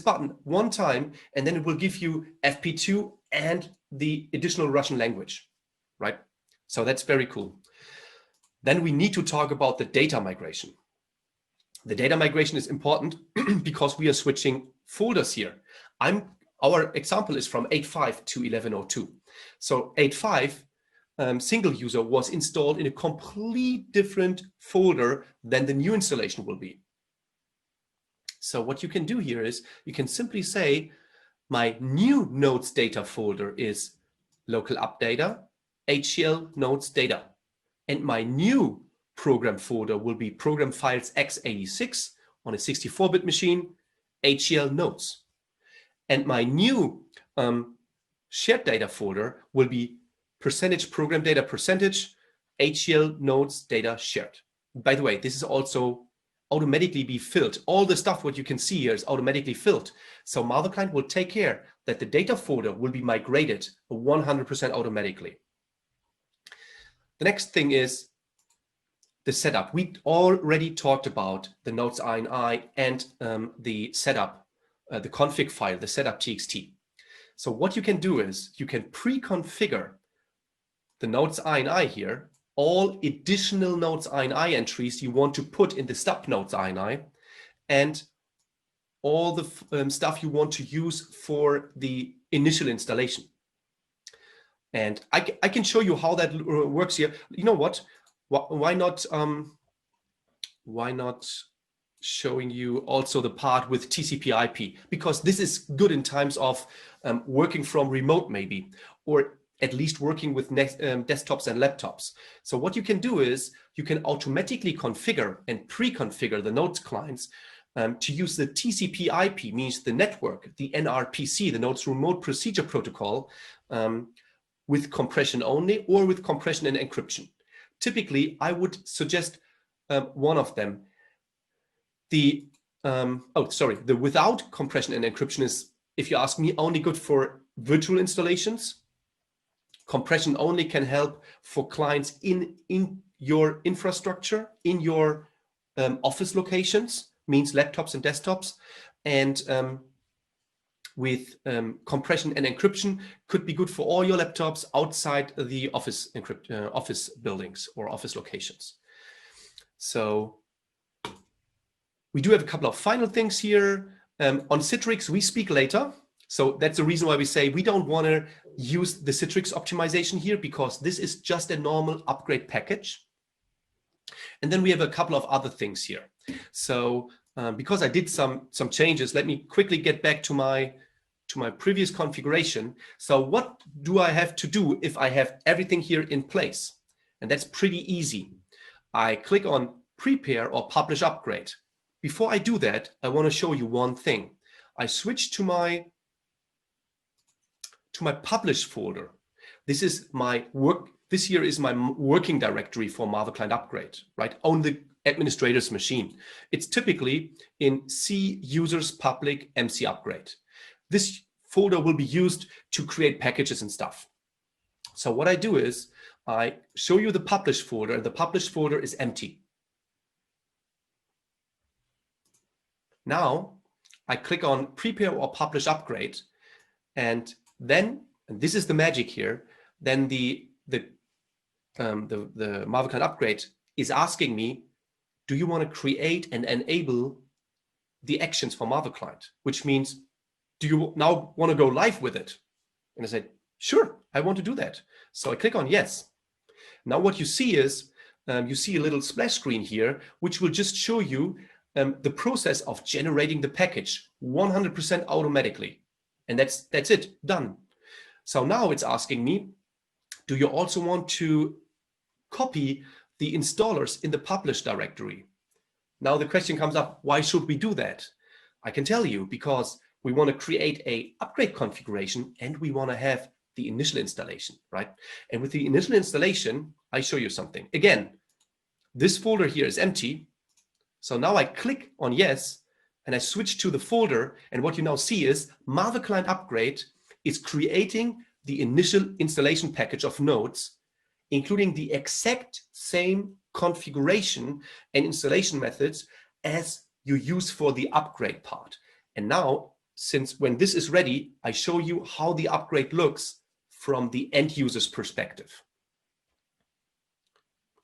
button one time, and then it will give you FP2 and the additional Russian language, right? So that's very cool. Then we need to talk about the data migration. The data migration is important because we are switching folders here. Our example is from 8.5 to 11.02. So 8.5 single user was installed in a complete different folder than the new installation will be. So what you can do here is you can simply say, my new Notes data folder is local app data, HCL Notes data. And my new program folder will be program files x86 on a 64-bit machine, HCL Notes. And my new shared data folder will be percentage program data percentage, HCL Notes data shared. By the way, this is also automatically be filled. All the stuff what you can see here is automatically filled. So MarvelClient will take care that the data folder will be migrated 100% automatically. The next thing is the setup. We already talked about the Notes INI and the setup, the config file, the setup.txt. So what you can do is you can pre-configure the Notes INI here, all additional Notes INI entries you want to put in the stub Notes INI, and all the stuff you want to use for the initial installation. And I can show you how that works here. You know what? Why not showing you also the part with TCP/IP? Because this is good in times of working from remote, maybe, or at least working with desktops and laptops. So what you can do is you can automatically configure and pre-configure the Notes clients to use the TCP/IP, means the network, the NRPC, the Notes Remote Procedure Protocol, with compression only or with compression and encryption. Typically, I would suggest one of them. The without compression and encryption is, if you ask me, only good for virtual installations. Compression only can help for clients in your infrastructure, in your office locations, means laptops and desktops. And with compression and encryption could be good for all your laptops outside the office buildings or office locations. So we do have a couple of final things here. On Citrix, we speak later. So that's the reason why we say we don't want to use the Citrix optimization here, because this is just a normal upgrade package. And then we have a couple of other things here. So because I did some changes, let me quickly get back to my previous configuration. So what do I have to do if I have everything here in place? And that's pretty easy. I click on prepare or publish upgrade. Before I do that, I want to show you one thing. I switch to my publish folder. This is my work. This here is my working directory for MarvelClient upgrade, right? On the administrator's machine. It's typically in C users public MC upgrade. This folder will be used to create packages and stuff. So what I do is I show you the publish folder, and the publish folder is empty. Now I click on prepare or publish upgrade, and then and this is the magic here, then the MarvelClient upgrade is asking me, do you want to create and enable the actions for MarvelClient? Which means, do you now want to go live with it? And I said, sure, I want to do that. So I click on yes. Now what you see is, you see a little splash screen here, which will just show you the process of generating the package 100% automatically. And that's it, done. So now it's asking me, do you also want to copy the installers in the publish directory? Now the question comes up, why should we do that? I can tell you, because we want to create a upgrade configuration and we want to have the initial installation, right? And with the initial installation, I show you something. Again, this folder here is empty. So now I click on yes, and I switch to the folder. And what you now see is MarvelClient upgrade is creating the initial installation package of nodes, including the exact same configuration and installation methods as you use for the upgrade part. And now, since when this is ready, I show you how the upgrade looks from the end user's perspective.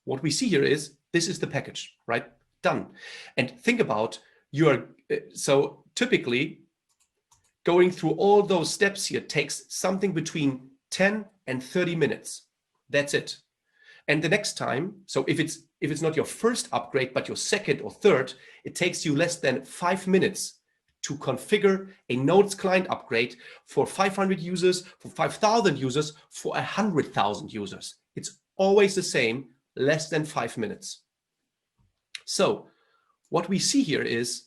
What we see here is, this is the package, right? Done. And think about, so typically going through all those steps here takes something between 10 and 30 minutes. That's it. And the next time, so if it's not your first upgrade, but your second or third, it takes you less than 5 minutes to configure a Notes Client upgrade for 500 users, for 5,000 users, for 100,000 users. It's always the same, less than 5 minutes. So what we see here is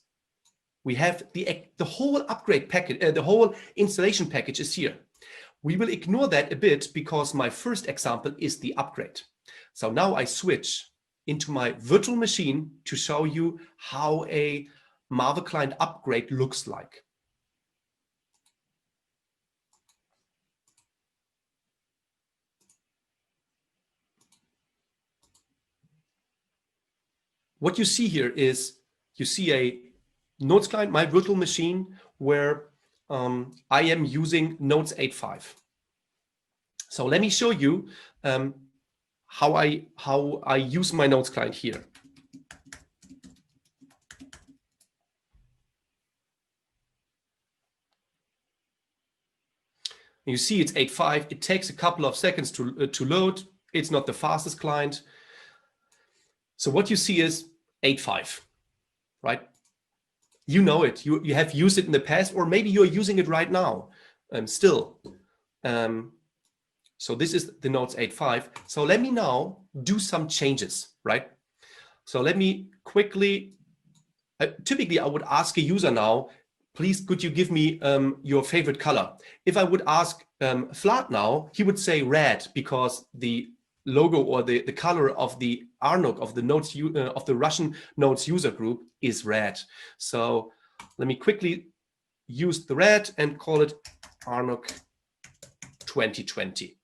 we have the whole upgrade package, the whole installation package is here. We will ignore that a bit because my first example is the upgrade. So now I switch into my virtual machine to show you how a MarvelClient upgrade looks like. What you see here is, you see a Notes Client, my virtual machine, where I am using Notes 8.5. So let me show you how I use my Notes Client here. You see it's 8.5. It takes a couple of seconds to load. It's not the fastest client. So what you see is 8.5, right? You know it. You have used it in the past, or maybe you're using it right now still. So this is the Notes 8.5. So let me now do some changes, right? So let me quickly, typically I would ask a user now, please, could you give me your favorite color? If I would ask Vlad now, he would say red, because the logo or the color of the RNUG of the Notes of the Russian Notes user group is red. So let me quickly use the red and call it RNUG 2020.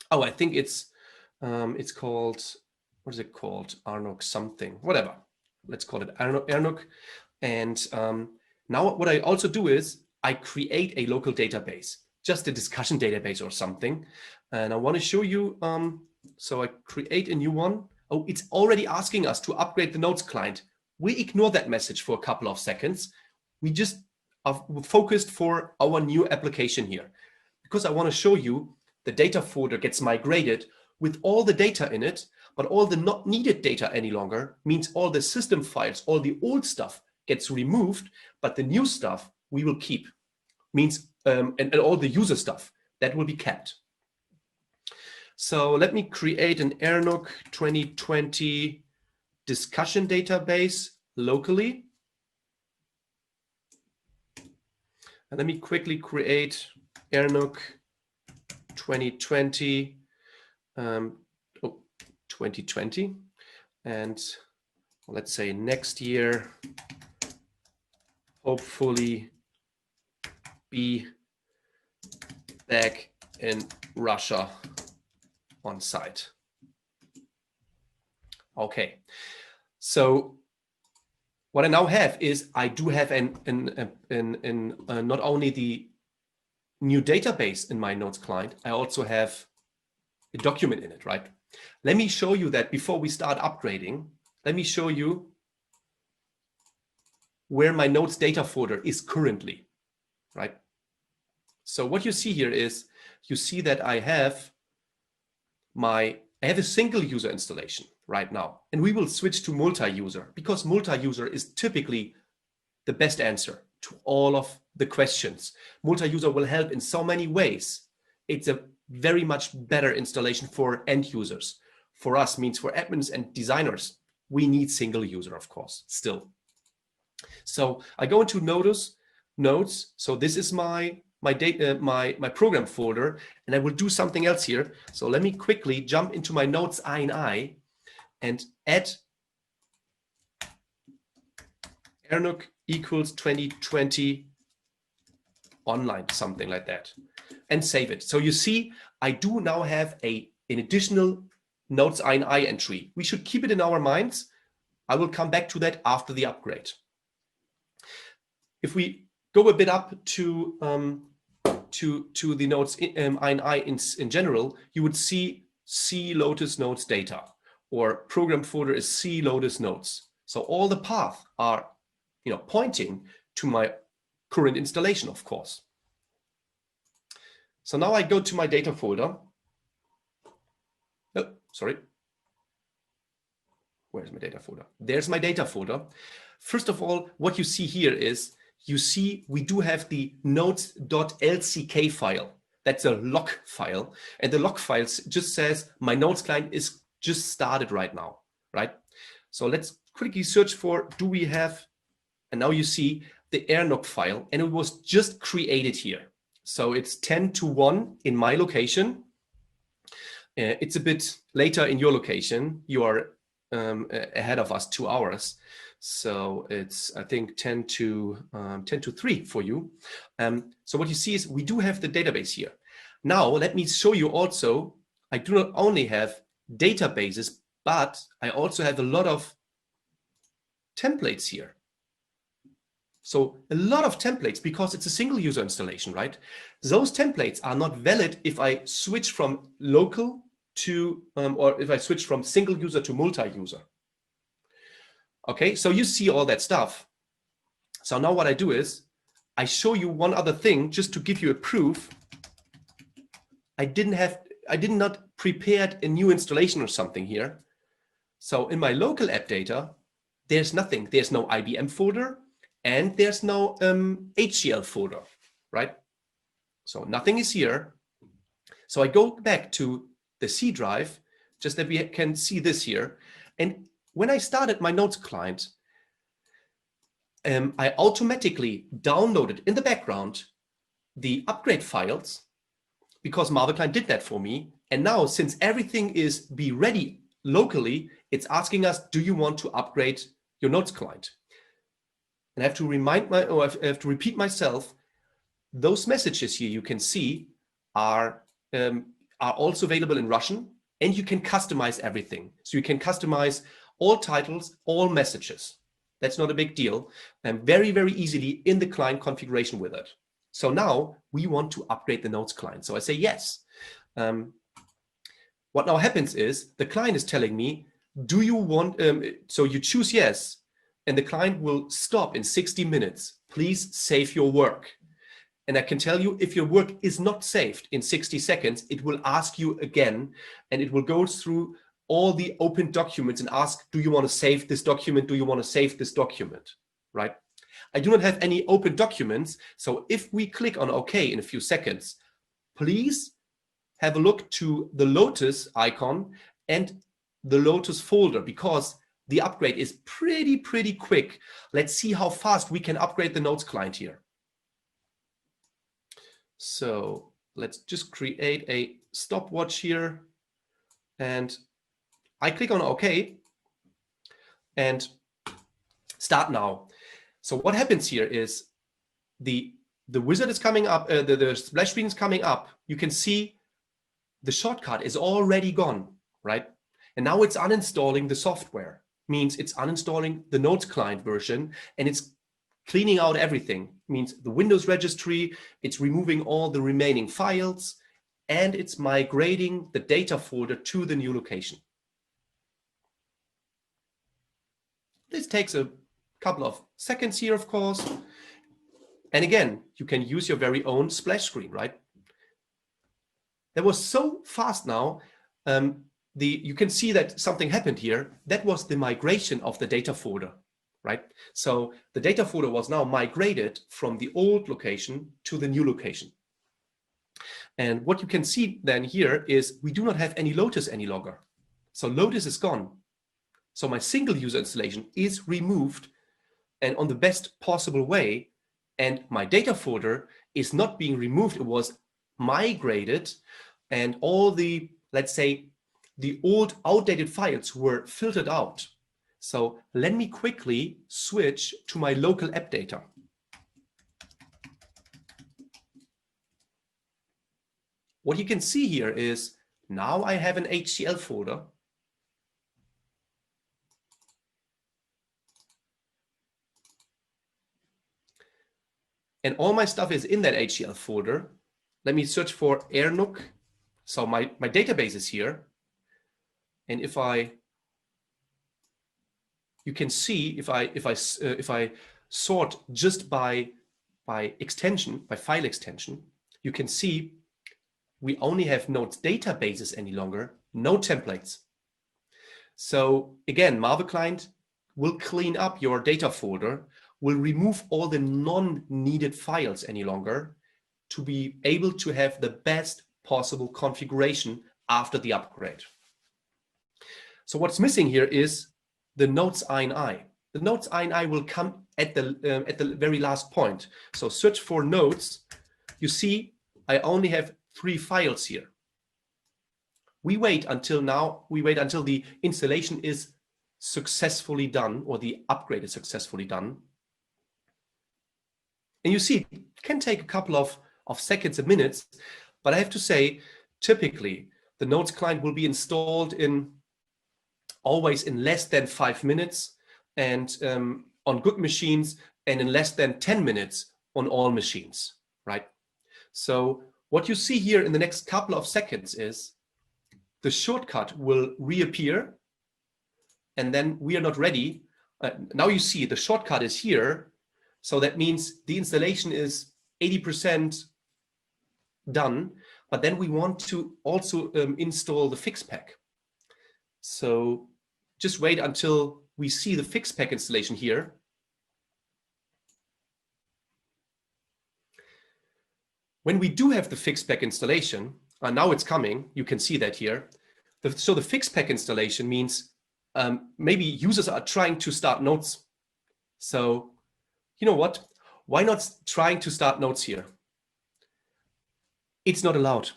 Oh, I think it's called, what is it called? RNUG something, whatever. Let's call it RNUG. And now what I also do is I create a local database, just a discussion database or something. And I want to show you, so I create a new one. Oh, it's already asking us to upgrade the Notes client. We ignore that message for a couple of seconds. We just are focused for our new application here, because I want to show you the data folder gets migrated with all the data in it, but all the not needed data any longer means all the system files, all the old stuff gets removed, but the new stuff we will keep. Means and all the user stuff that will be kept. So let me create an RNUG 2020 discussion database locally. And let me quickly create RNUG 2020 2020, and let's say next year hopefully be back in Russia on site. Okay, so what I now have is I do have not only the new database in my Notes client, I also have a document in it, right? Let me show you that before we start upgrading. Let me show you where my Notes data folder is currently, right? So what you see here is, you see that I have a single user installation right now, and we will switch to multi-user because multi-user is typically the best answer to all of the questions. Multi-user will help in so many ways. It's a very much better installation for end users. For us, means for admins and designers, we need single user, of course, still. So I go into Notes. So this is my program folder, and I will do something else here. So let me quickly jump into my Notes INI and add RNUG equals 2020 online, something like that, and save it. So you see, I do now have an additional Notes INI entry. We should keep it in our minds. I will come back to that after the upgrade. If we go a bit up to the Notes INI in general, you would see C Lotus Notes data, or program folder is C Lotus Notes. So all the paths are, pointing to my current installation, of course. So now I go to my data folder. Oh, sorry. Where's my data folder? There's my data folder. First of all, what you see here is, you see we do have the notes.lck file. That's a log file. And the log file just says my Notes client is just started right now, right? So let's quickly search for, do we have, and now you see the RNUG file, and it was just created here. So it's 10 to 1 in my location. It's a bit later in your location. You are ahead of us 2 hours. So it's, I think, 10 to 3 for you. So what you see is we do have the database here. Now, let me show you also, I do not only have databases, but I also have a lot of templates here. So a lot of templates, because it's a single user installation, right? Those templates are not valid if I switch from local to, or if I switch from single user to multi-user. Okay, so you see all that stuff. So now what I do is, I show you one other thing just to give you a proof. I did not prepared a new installation or something here. So in my local app data, there's nothing. There's no IBM folder, and there's no HCL folder, right? So nothing is here. So I go back to the C drive, just that we can see this here. And when I started my Notes client, I automatically downloaded in the background the upgrade files, because MarvelClient did that for me. And now, since everything is be ready locally, it's asking us, do you want to upgrade your Notes client? And I have to I have to repeat myself. Those messages here you can see are also available in Russian, and you can customize everything. So you can customize all titles, all messages. That's not a big deal. And very, very easily in the client configuration with it. So now we want to upgrade the Notes client. So I say yes. What now happens is the client is telling me, do you want, so you choose yes, and the client will stop in 60 minutes. Please save your work. And I can tell you, if your work is not saved in 60 seconds, it will ask you again, and it will go through all the open documents and ask, do you want to save this document? Do you want to save this document, right? I do not have any open documents. So if we click on OK in a few seconds, please have a look to the Lotus icon and the Lotus folder, because the upgrade is pretty quick. Let's see how fast we can upgrade the Notes client here. So let's just create a stopwatch here, and I click on OK and start now. So what happens here is the wizard is coming up, the splash screen is coming up. You can see the shortcut is already gone, right? And now it's uninstalling the software. Means it's uninstalling the Notes client version, and it's cleaning out everything. Means the Windows registry, it's removing all the remaining files, and it's migrating the data folder to the new location. This takes a couple of seconds here, of course. And again, you can use your very own splash screen, right? That was so fast now. You can see that something happened here. That was the migration of the data folder, right? So the data folder was now migrated from the old location to the new location. And what you can see then here is we do not have any Lotus any longer. So Lotus is gone. So my single user installation is removed and on the best possible way. And my data folder is not being removed. It was migrated and all the, let's say, the old outdated files were filtered out. So let me quickly switch to my local app data. What you can see here is now I have an HCL folder. And all my stuff is in that HCL folder. Let me search for RNUG. So my database is here. And you can see if I sort just by extension, by file extension, you can see we only have Notes databases any longer, no templates. So again, MarvelClient will clean up your data folder, will remove all the non-needed files any longer to be able to have the best possible configuration after the upgrade. So what's missing here is the Notes INI. The Notes INI will come at the very last point. So search for Notes. You see, I only have 3 files here. We wait until the installation is successfully done or the upgrade is successfully done. And you see, it can take a couple of seconds and minutes, but I have to say, typically, the Notes client will be installed always in less than 5 minutes and on good machines and in less than 10 minutes on all machines, right? So what you see here in the next couple of seconds is the shortcut will reappear and then we are not ready. Now you see the shortcut is here. So that means the installation is 80% done, but then we want to also install the fix pack. So just wait until we see the fix pack installation here. When we do have the fix pack installation, now it's coming, you can see that here. So the fix pack installation means maybe users are trying to start Notes. So you know what? Why not trying to start Notes here? It's not allowed.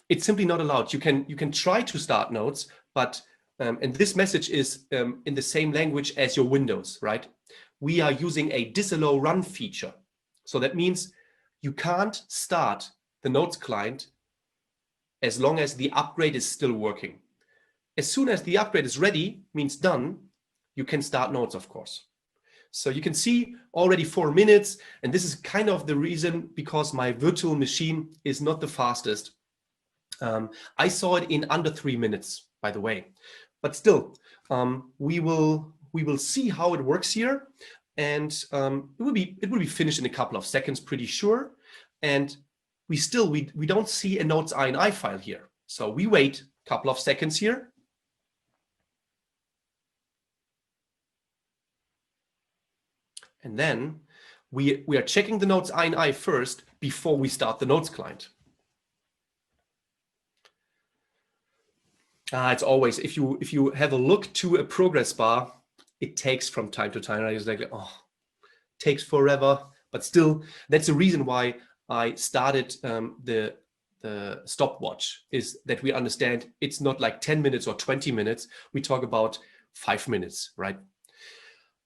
It's simply not allowed. You can try to start Notes, but and this message is in the same language as your Windows, right? We are using a disallow run feature. So that means you can't start the Notes client as long as the upgrade is still working. As soon as the upgrade is ready, means done, you can start Notes, of course. So you can see already 4 minutes, and this is kind of the reason because my virtual machine is not the fastest. I saw it in under 3 minutes, by the way. But still, we will see how it works here, and it will be finished in a couple of seconds, pretty sure. And we don't see a Notes INI file here, so we wait a couple of seconds here. And then we are checking the Notes INI first before we start the Notes client. It's always, if you have a look to a progress bar, it takes from time to time. Right? It's like, oh, takes forever. But still, that's the reason why I started the stopwatch, is that we understand it's not like 10 minutes or 20 minutes. We talk about 5 minutes, right?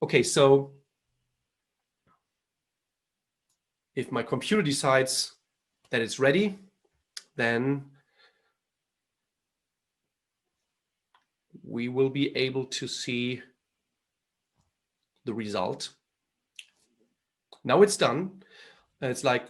Okay, so if my computer decides that it's ready, then we will be able to see the result. Now it's done. It's like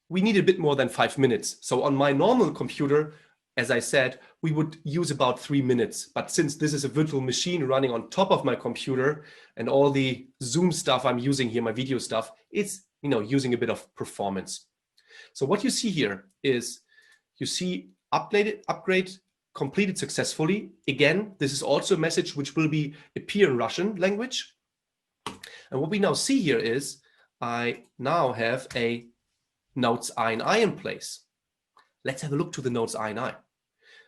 we need a bit more than 5 minutes. So on my normal computer, as I said, we would use about 3 minutes. But since this is a virtual machine running on top of my computer and all the Zoom stuff I'm using here, my video stuff, it's using a bit of performance. So what you see here is you see upgrade completed successfully. Again, this is also a message which will appear in Russian language. And what we now see here is I now have a Notes INI in place. Let's have a look to the Notes INI.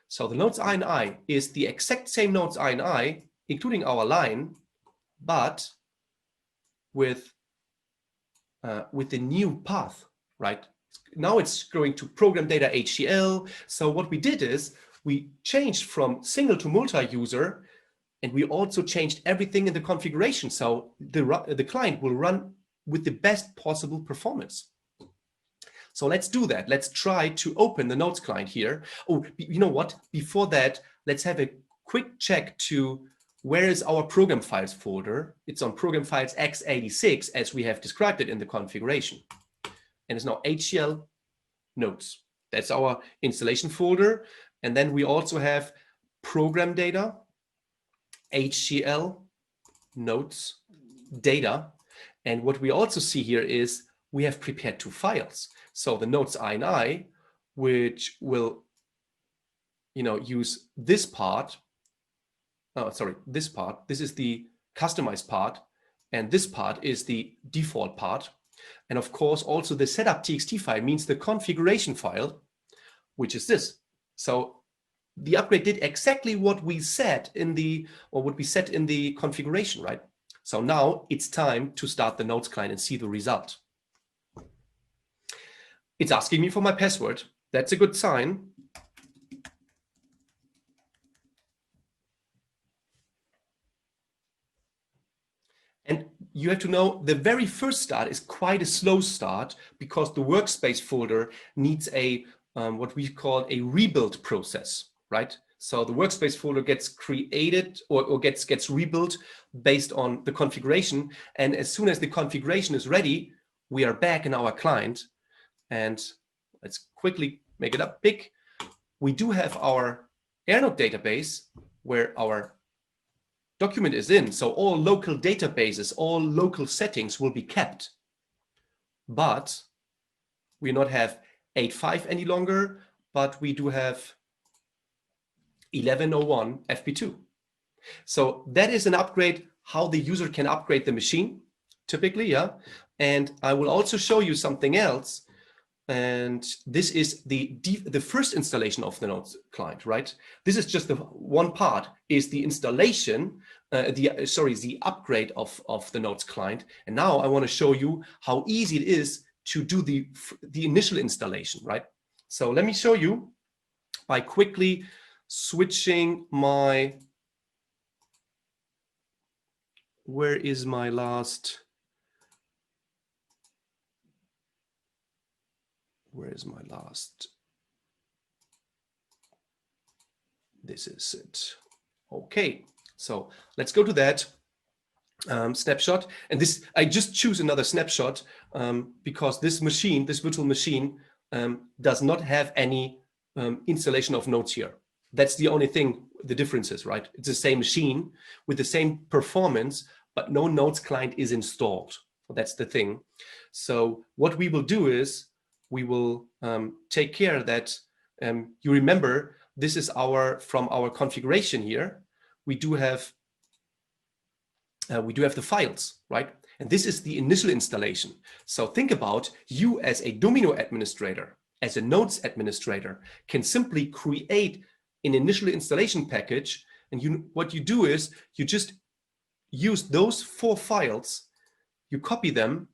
So the Notes INI is the exact same Notes INI, including our line, but with the new path, right? Now it's going to program data HCL. So what we did is we changed from single to multi-user, and we also changed everything in the configuration. So the client will run with the best possible performance. So let's do that. Let's try to open the Notes client here. Oh, you know what? Before that, let's have a quick check to where is our program files folder. It's on program files x86 as we have described it in the configuration. And it's now HCL Notes. That's our installation folder. And then we also have program data, HCL Notes data. And what we also see here is we have prepared 2 files. So the Notes INI, which will, use this part. Oh, sorry, this part. This is the customized part, and this part is the default part. And of course, also the setup.txt file means the configuration file, which is this. So the upgrade did exactly what we said in the configuration, right? So now it's time to start the Notes client and see the result. It's asking me for my password. That's a good sign. And you have to know the very first start is quite a slow start because the workspace folder needs a what we call a rebuild process, right? So the workspace folder gets created or gets rebuilt based on the configuration. And as soon as the configuration is ready, we are back in our client. And let's quickly make it up big. We do have our RNUG database where our document is in. So all local databases, all local settings will be kept. But we not have 8.5 any longer, but we do have 11.01 FP2. So that is an upgrade, how the user can upgrade the machine, typically, yeah. And I will also show you something else. And this is the first installation of the Notes client, right? This is just the one part, is the installation, the upgrade of the Notes client. And now I want to show you how easy it is to do the initial installation, right? So let me show you by quickly switching my, where is my last? Where is my last? This is it. Okay, so let's go to that snapshot. And this, I just choose another snapshot because this machine, this virtual machine, does not have any installation of Notes here. That's the only thing, the difference is, right? It's the same machine with the same performance, but no Notes client is installed. That's the thing. So what we will do is, we will take care that you remember this is from our configuration here. We do have the files, right? And this is the initial installation. So think about you as a Domino administrator, as a Notes administrator, can simply create an initial installation package. And what you do is you just use those 4 files, you copy them,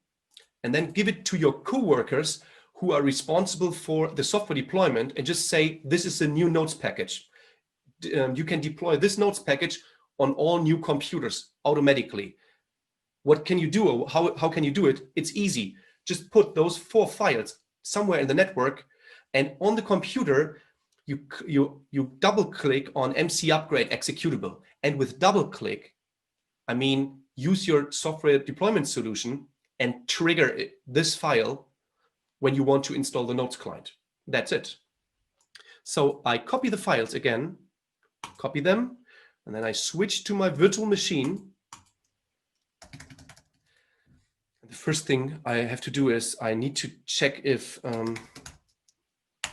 and then give it to your coworkers who are responsible for the software deployment, and just say, this is a new Notes package. You can deploy this Notes package on all new computers automatically. What can you do? How can you do it? It's easy. Just put those 4 files somewhere in the network, and on the computer, you double click on MC upgrade executable. And with double click, I mean, use your software deployment solution and trigger this file when you want to install the Notes client. That's it. So I copy the files again, copy them, and then I switch to my virtual machine. The first thing I have to do is I need to check if,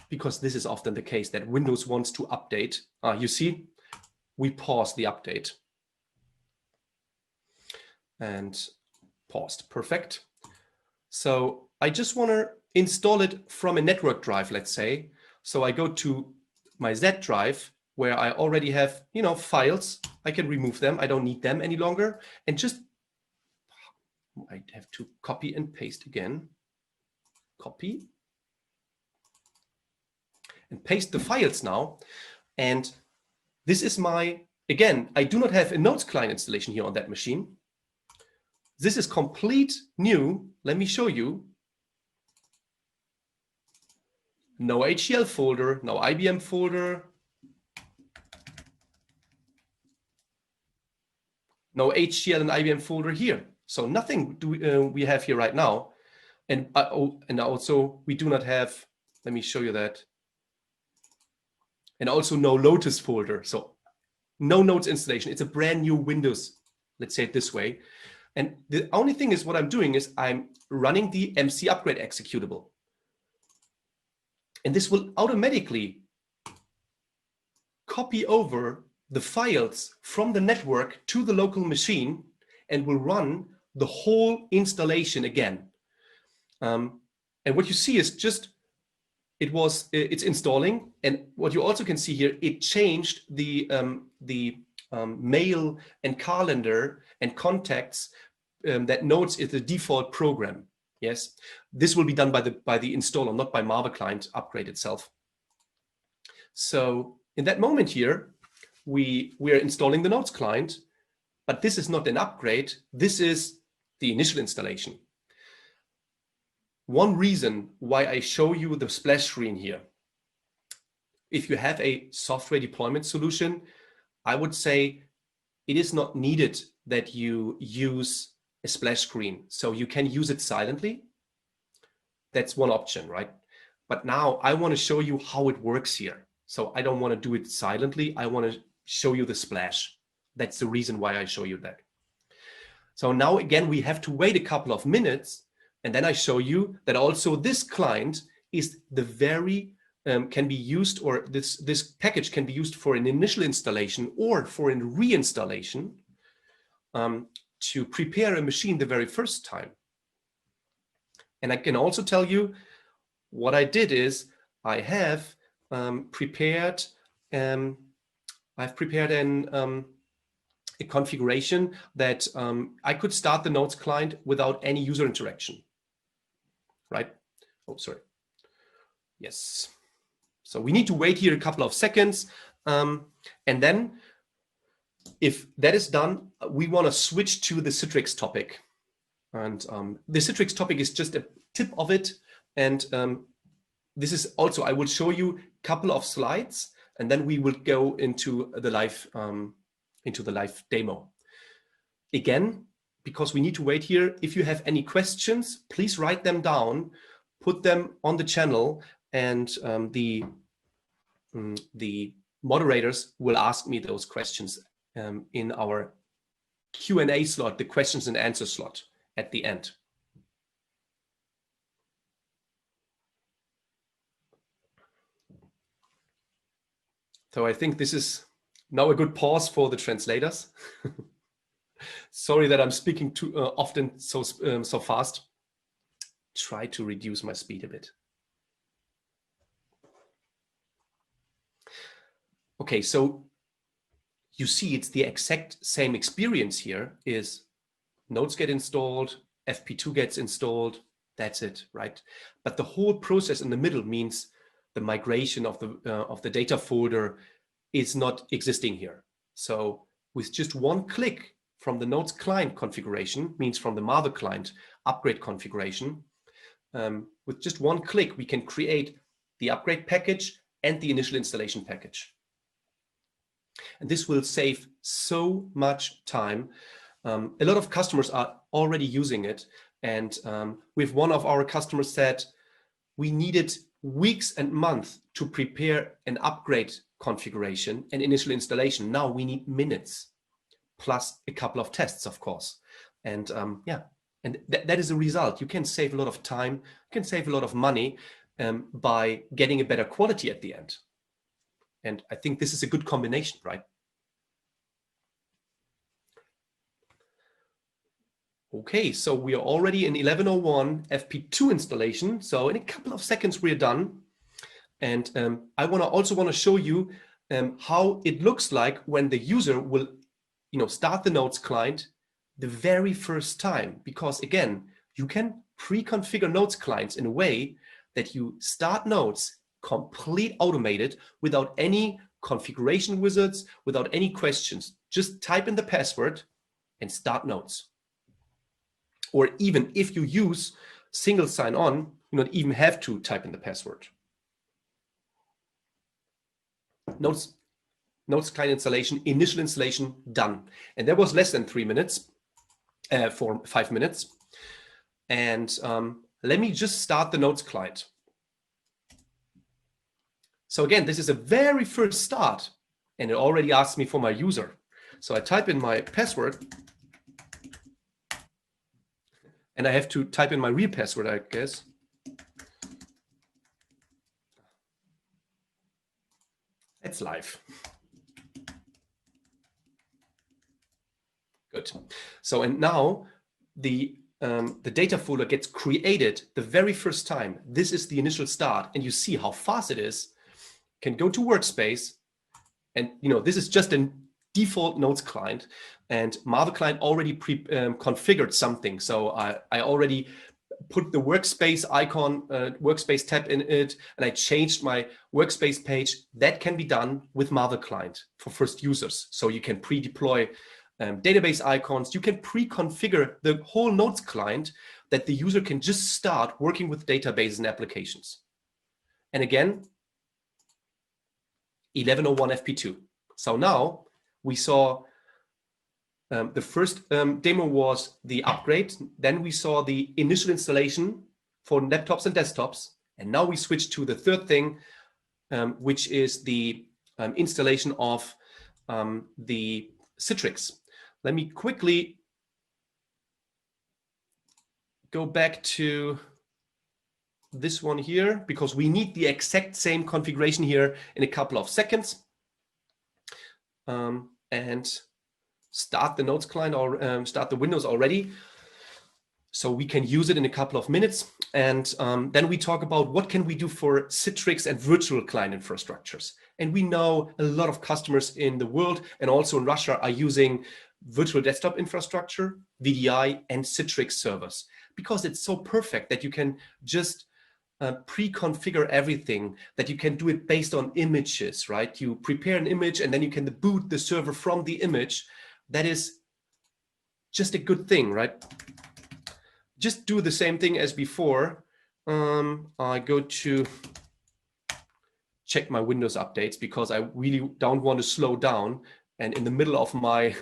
because this is often the case, that Windows wants to update. You see, we pause the update. And paused, perfect. So I just want to install it from a network drive, let's say. So I go to my Z drive where I already have, files. I can remove them. I don't need them any longer. And just, I have to copy and paste again. Copy and paste the files now. And this is my, again, I do not have a Notes client installation here on that machine. This is complete new. Let me show you. No HCL folder, no IBM folder, no HCL and IBM folder here. So nothing we have here right now. And also we do not have, let me show you that. And also no Lotus folder. So no Notes installation. It's a brand new Windows, let's say it this way. And the only thing is what I'm doing is I'm running the MC upgrade executable. And this will automatically copy over the files from the network to the local machine and will run the whole installation again. And what you see is just, it's installing. And what you also can see here, it changed the mail and calendar and contacts that Notes is the default program. Yes, this will be done by the installer, not by MarvelClient upgrade itself. So in that moment here, we are installing the Notes client, but this is not an upgrade. This is the initial installation. One reason why I show you the splash screen here, if you have a software deployment solution, I would say it is not needed that you use a splash screen. So you can use it silently. That's one option, right? But now I want to show you how it works here. So I don't want to do it silently. I want to show you the splash. That's the reason why I show you that. So now again, we have to wait a couple of minutes. And then I show you that also this client is the very, can be used, or this package can be used for an initial installation or for a reinstallation to prepare a machine the very first time. And I can also tell you what I did is I have prepared a configuration that I could start the Notes client without any user interaction, right? Oh, sorry. Yes. So we need to wait here a couple of seconds. And then if that is done, we want to switch to the citrix topic. And the citrix topic is just a tip of it. And this is also, I will show you a couple of slides, and then we will go into the live demo. Again, because we need to wait here, if you have any questions, please write them down, put them on the channel, and the moderators will ask me those questions in our Q&A slot, the questions and answer slot at the end. So I think this is now a good pause for the translators. Sorry that I'm speaking too often so fast. Try to reduce my speed a bit. Okay, so you see it's the exact same experience here. Is Notes get installed, FP2 gets installed, that's it, right? But the whole process in the middle means the migration of the data folder is not existing here. So with just one click from the Notes client configuration, means from the MarvelClient upgrade configuration, with just one click, we can create the upgrade package and the initial installation package. And this will save so much time. A lot of customers are already using it. And with one of our customers said, we needed weeks and months to prepare an upgrade configuration and initial installation. Now we need minutes, plus a couple of tests, of course. And yeah, and that is a result. You can save a lot of time, you can save a lot of money by getting a better quality at the end. And I think this is a good combination, right? Okay, so we are already in 1101 FP2 installation. So in a couple of seconds, we're done. And I also want to show you how it looks like when the user will, start the Notes client the very first time. Because again, you can pre-configure Notes clients in a way that you start Notes complete automated without any configuration wizards, without any questions. Just type in the password and start Notes. Or even if you use single sign-on, you don't even have to type in the password. Notes client installation, initial installation, done. And that was less than 3 minutes, for 5 minutes. And let me just start the Notes client. So again, this is a very first start, and it already asked me for my user. So I type in my password, and I have to type in my real password, I guess. It's live. Good. So, and now the data folder gets created the very first time. This is the initial start, and you see how fast it is. Can go to Workspace, and this is just a default Notes client, and MarvelClient already configured something. So I already put the Workspace icon, Workspace tab in it, and I changed my Workspace page. That can be done with MarvelClient for first users. So you can pre-deploy database icons. You can pre-configure the whole Notes client that the user can just start working with databases and applications. And again, 1101 FP2. So now we saw the first demo was the upgrade. Then we saw the initial installation for laptops and desktops. And now we switch to the third thing, which is the installation of the Citrix. Let me quickly go back to this one here, because we need the exact same configuration here in a couple of seconds. And start the Notes client or start the Windows already. So we can use it in a couple of minutes. And then we talk about what can we do for Citrix and virtual client infrastructures. And we know a lot of customers in the world and also in Russia are using virtual desktop infrastructure, VDI, and Citrix servers, because it's so perfect that you can just pre-configure everything, that you can do it based on images, right? You prepare an image and then you can boot the server from the image. That is just a good thing, right? Just do the same thing as before. I go to check my Windows updates because I really don't want to slow down. And in the middle of my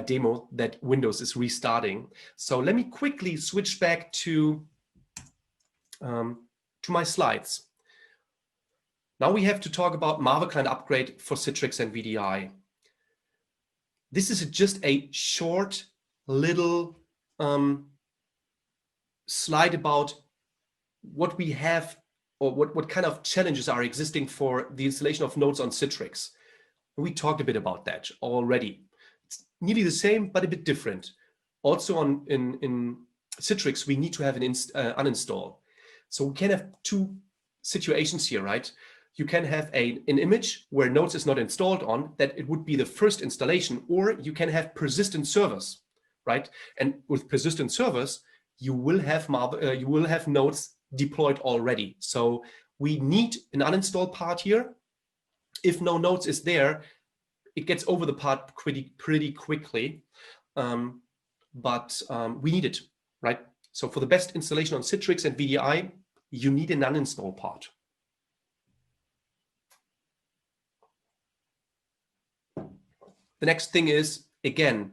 demo, that Windows is restarting. So let me quickly switch back to my slides. Now we have to talk about MarvelClient upgrade for Citrix and VDI. This is just a short little slide about what we have, or what kind of challenges are existing for the installation of Notes on Citrix. We talked a bit about that already. It's nearly the same, but a bit different. Also in Citrix, we need to have an uninstall. So we can have two situations here, right? You can have an image where Notes is not installed on, that it would be the first installation, or you can have persistent servers, right? And with persistent servers, you will have Notes deployed already. So we need an uninstall part here. If no Notes is there, it gets over the part pretty quickly, but we need it, right? So for the best installation on Citrix and VDI, you need an uninstall part. The next thing is, again,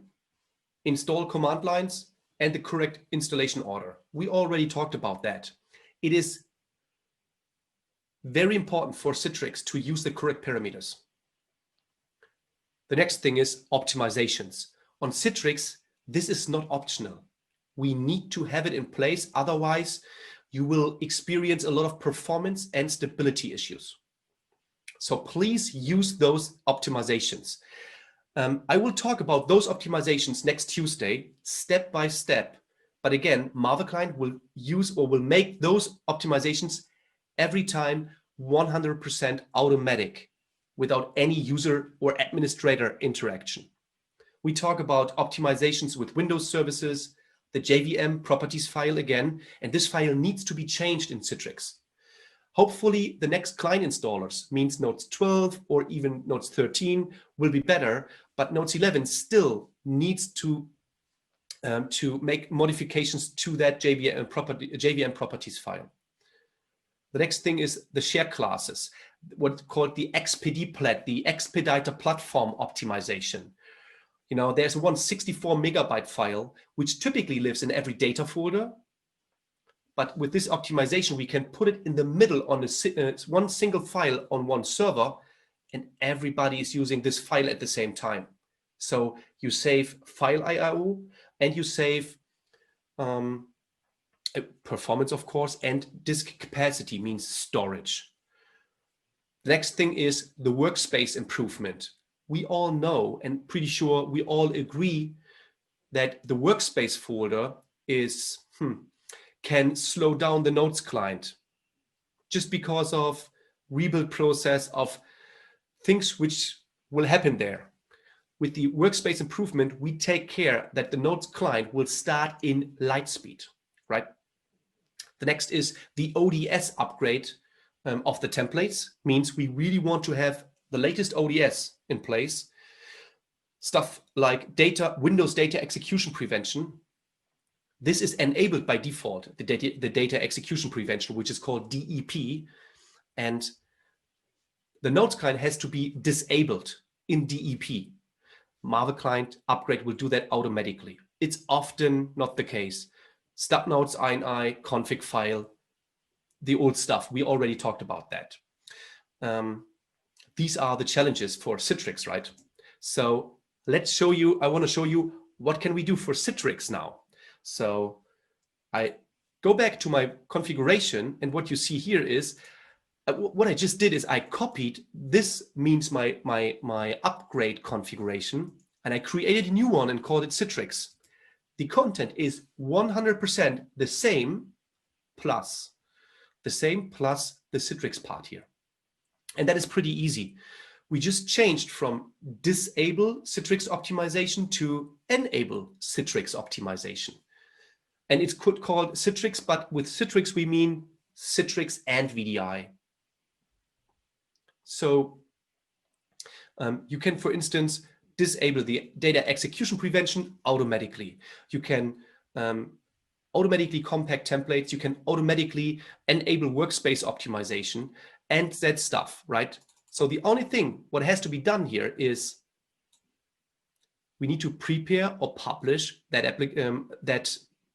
install command lines, and the correct installation order. We already talked about that. It is very important for Citrix to use the correct parameters. The next thing is optimizations. On Citrix, this is not optional. We need to have it in place, otherwise you will experience a lot of performance and stability issues. So please use those optimizations. I will talk about those optimizations next Tuesday, step by step. But again, MarvelClient will use or will make those optimizations every time 100% automatic without any user or administrator interaction. We talk about optimizations with Windows services, the JVM properties file again, and this file needs to be changed in Citrix. Hopefully the next client installers, means Notes 12 or even Notes 13, will be better, but Notes 11 still needs to make modifications to that JVM properties file. The next thing is the share classes, what's called the XPD-plat, the expediter platform optimization. You know, there's one 64 megabyte file, which typically lives in every data folder. But with this optimization, we can put it in the middle on one single file on one server, and everybody is using this file at the same time. So you save file IO and you save performance, of course, and disk capacity, means storage. The next thing is the workspace improvement. We all know, and pretty sure we all agree, that the workspace folder is can slow down the Notes client just because of rebuild process of things which will happen there. With the workspace improvement, we take care that the Notes client will start in light speed, right? The next is the ODS upgrade of the templates, means we really want to have the latest ODS in place. Stuff like Windows data execution prevention. This is enabled by default, the data execution prevention, which is called DEP. And the Notes client has to be disabled in DEP. MarvelClient upgrade will do that automatically. It's often not the case. Stub notes, INI, config file, the old stuff. We already talked about that. These are the challenges for Citrix, right? So let's show you, I want to show you what can we do for Citrix now. So I go back to my configuration, and what you see here is what I just did is I copied, this means my upgrade configuration, and I created a new one and called it Citrix. The content is 100% the same plus the Citrix part here. And that is pretty easy. We just changed from disable Citrix optimization to enable Citrix optimization. And it's called Citrix, but with Citrix we mean Citrix and VDI. So you can, for instance, disable the data execution prevention automatically. You can automatically compact templates. You can automatically enable workspace optimization and that stuff, right? So the only thing what has to be done here is we need to prepare or publish that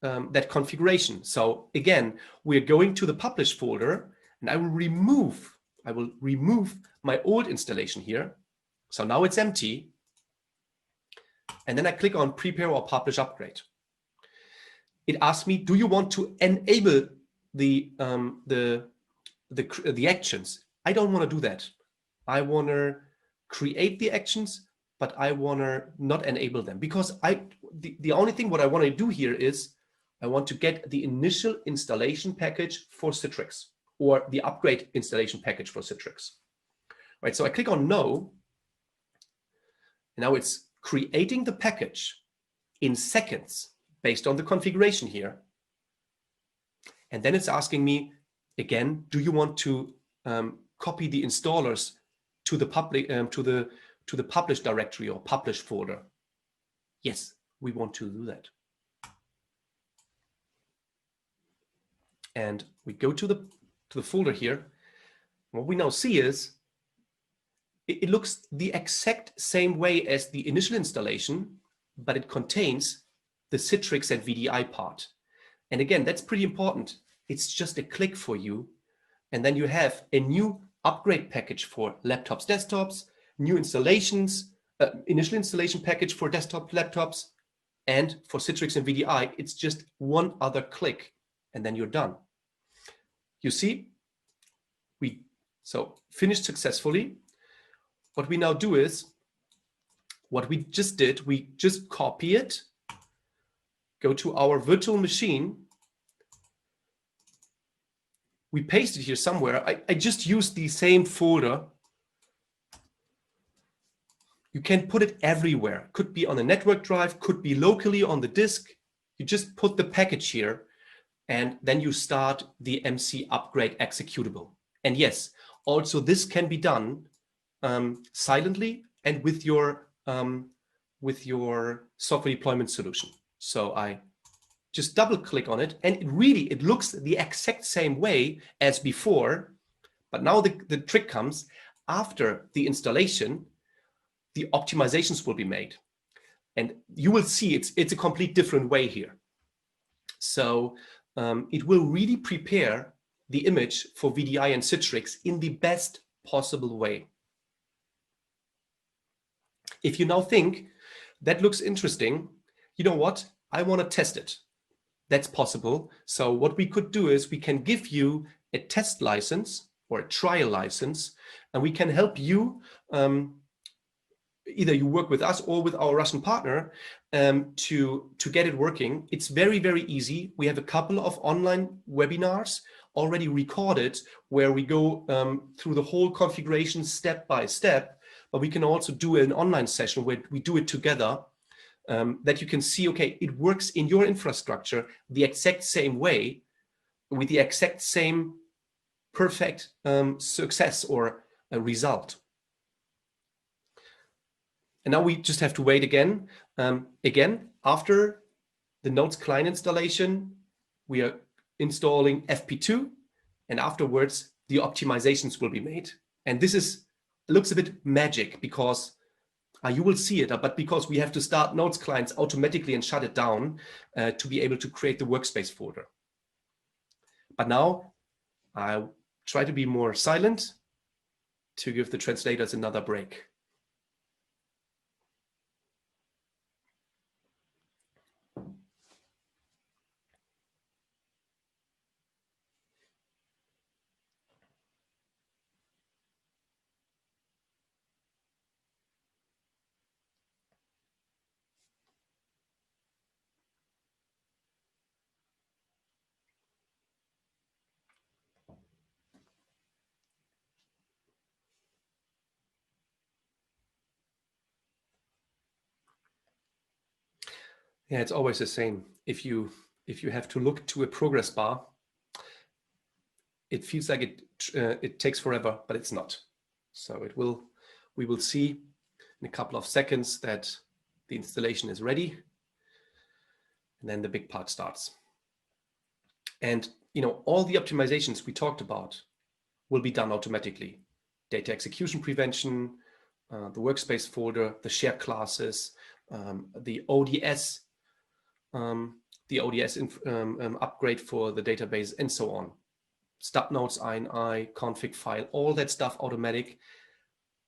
that configuration. So again, we're going to the publish folder, and I will remove my old installation here. So now it's empty. And then I click on prepare or publish upgrade. It asks me, do you want to enable the actions? I don't want to do that. I want to create the actions, but I want to not enable them, because the only thing what I want to do here is I want to get the initial installation package for Citrix, or the upgrade installation package for Citrix. Right, so I click on no, and now it's creating the package in seconds based on the configuration here. And then it's asking me again, do you want to copy the installers to the public to the publish directory or publish folder? Yes, we want to do that. And we go to the folder here. What we now see is it looks the exact same way as the initial installation, but it contains the Citrix and VDI part. And again, that's pretty important. It's just a click for you. And then you have a new upgrade package for laptops, desktops, new installations, initial installation package for desktop laptops, and for Citrix and VDI, it's just one other click, and then you're done. You see, we finished successfully. What we now do is, what we just did, we just copy it, go to our virtual machine. We paste it here somewhere. I just used the same folder. You can put it everywhere. Could be on a network drive, could be locally on the disk. You just put the package here, and then you start the MC upgrade executable. And yes, also this can be done silently and with your software deployment solution. So I just double click on it, and it looks the exact same way as before. But now the trick comes: after the installation, the optimizations will be made, and you will see it's a complete different way here. So it will really prepare the image for VDI and Citrix in the best possible way. If you now think that looks interesting, you know what? I want to test it. That's possible. So what we could do is we can give you a test license or a trial license, and we can help you. Either you work with us or with our Russian partner to get it working. It's very, very easy. We have a couple of online webinars already recorded where we go through the whole configuration step by step, but we can also do an online session where we do it together, that you can see, okay, it works in your infrastructure the exact same way with the exact same perfect success or result. And now we just have to wait again. Again, after the Notes Client installation, we are installing FP2, and afterwards the optimizations will be made. And this looks a bit magic because you will see it, but because we have to start Notes Clients automatically and shut it down to be able to create the workspace folder. But now I'll try to be more silent to give the translators another break. Yeah, it's always the same. If you have to look to a progress bar, it feels like it takes forever, but it's not. So we will see in a couple of seconds that the installation is ready, and then the big part starts. And all the optimizations we talked about will be done automatically. Data execution prevention, the workspace folder, the shared classes, the ODS upgrade for the database, and so on. Stub notes, INI, config file, all that stuff automatic.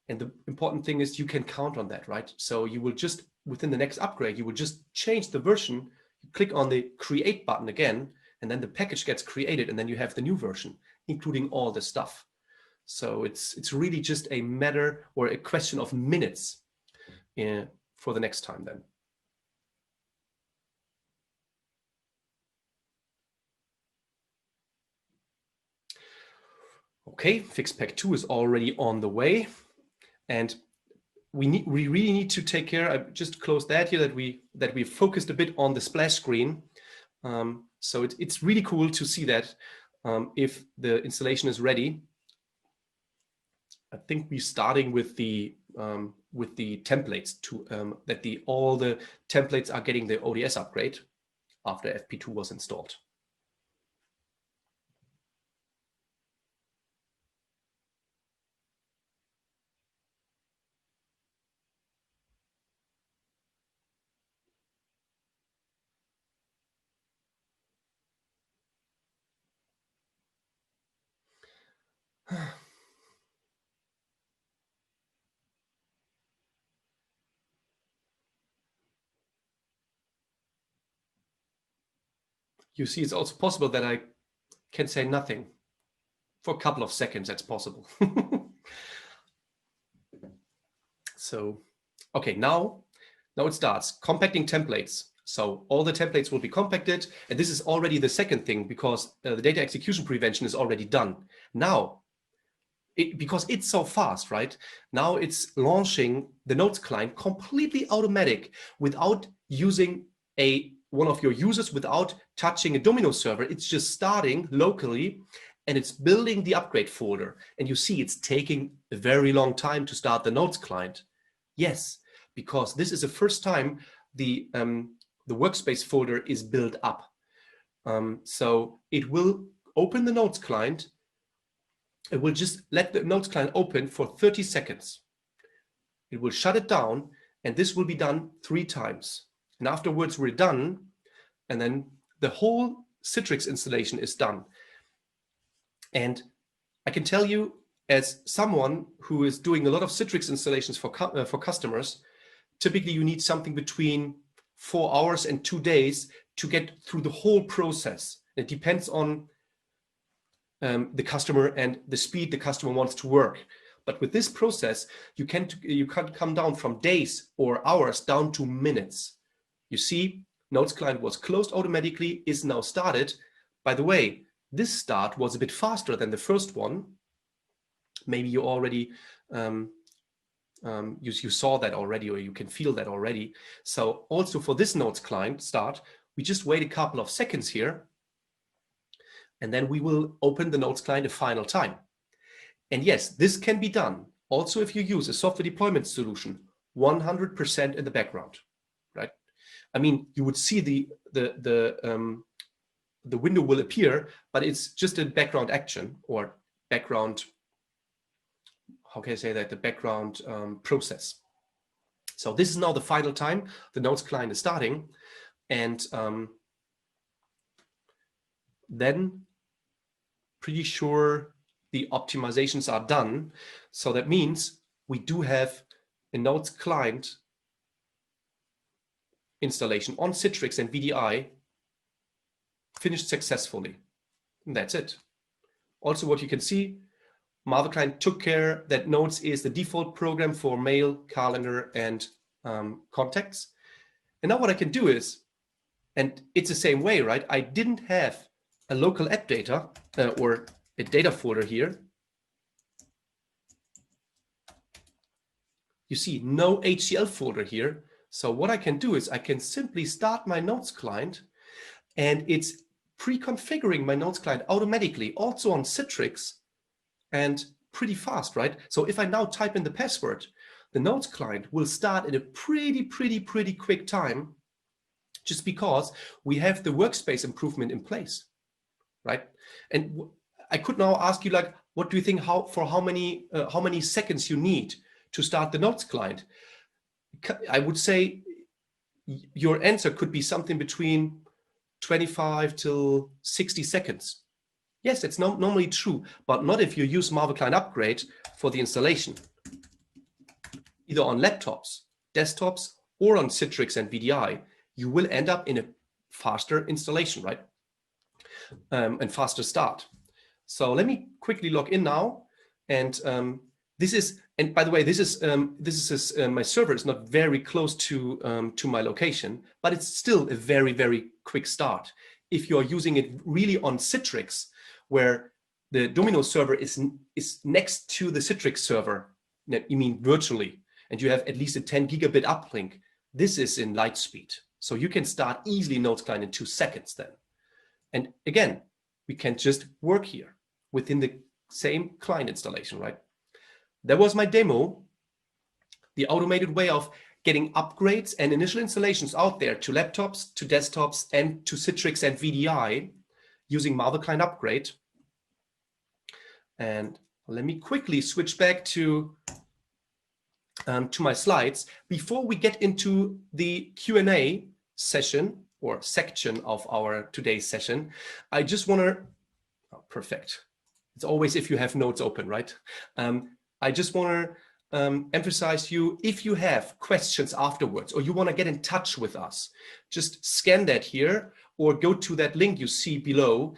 And the important thing is you can count on that, right? So you will just, within the next upgrade, you will just change the version, you click on the create button again, and then the package gets created, and then you have the new version, including all the stuff. So it's really just a matter or a question of minutes for the next time then. Okay, FixPack 2 is already on the way, and we really need to take care. I just closed that here, that we focused a bit on the splash screen. So it's really cool to see that if the installation is ready. I think we're starting with the templates that all the templates are getting the ODS upgrade after FP2 was installed. You see, it's also possible that I can say nothing. For a couple of seconds, that's possible. So, okay, now it starts. Compacting templates. So all the templates will be compacted. And this is already the second thing, because the data execution prevention is already done. Now, because it's so fast, right? Now it's launching the Notes client completely automatic without using one of your users, without touching a Domino server. It's just starting locally and it's building the upgrade folder. And you see it's taking a very long time to start the Notes client. Yes, because this is the first time the workspace folder is built up. So it will open the Notes client. It will just let the Notes client open for 30 seconds. It will shut it down, and this will be done 3 times. And afterwards, we're done, and then the whole Citrix installation is done. And I can tell you, as someone who is doing a lot of Citrix installations for customers, typically you need something between 4 hours and 2 days to get through the whole process. It depends on the customer and the speed the customer wants to work. But with this process, you can come down from days or hours down to minutes. You see, Notes client was closed automatically, is now started. By the way, this start was a bit faster than the first one. Maybe you already you saw that already, or you can feel that already. So also for this Notes client start, we just wait a couple of seconds here, and then we will open the Notes client a final time. And yes, this can be done also if you use a software deployment solution 100% in the background, right? I mean, you would see the window will appear, but it's just a background action or background, how can I say that, the background process. So this is now the final time the Notes client is starting, and then pretty sure the optimizations are done. So that means we do have a Notes client installation on Citrix and VDI finished successfully. And that's it. Also, what you can see, MarvelClient took care that Notes is the default program for mail, calendar, and contacts. And now what I can do is, and it's the same way, right? I didn't have a local app data or a data folder here. You see no HCL folder here. So what I can do is I can simply start my Notes client, and it's pre-configuring my Notes client automatically also on Citrix, and pretty fast, right? So if I now type in the password, the Notes client will start at a pretty quick time, just because we have the workspace improvement in place, right? And I could now ask you, like, what do you think, how many seconds you need to start the Notes client? I would say your answer could be something between 25 till 60 seconds. Yes, it's normally true, but not if you use MarvelClient Upgrade for the installation, either on laptops, desktops, or on Citrix and VDI. You will end up in a faster installation, right? And faster start. So let me quickly log in now, and this is, and by the way, this is my server is not very close to my location, but it's still a very quick start. If you're using it really on Citrix, where the Domino server is next to the Citrix server, you mean virtually, and you have at least a 10 gigabit uplink, this is in light speed. So you can start easily Notes client in 2 seconds then. And again, we can just work here within the same client installation, right? That was my demo, the automated way of getting upgrades and initial installations out there to laptops, to desktops, and to Citrix and VDI using MarvelClient Upgrade. And let me quickly switch back to my slides. Before we get into the Q&A session or section of our today's session, I just want to, perfect. It's always if you have notes open, right? I just want to emphasize if you have questions afterwards or you want to get in touch with us, just scan that here or go to that link you see below.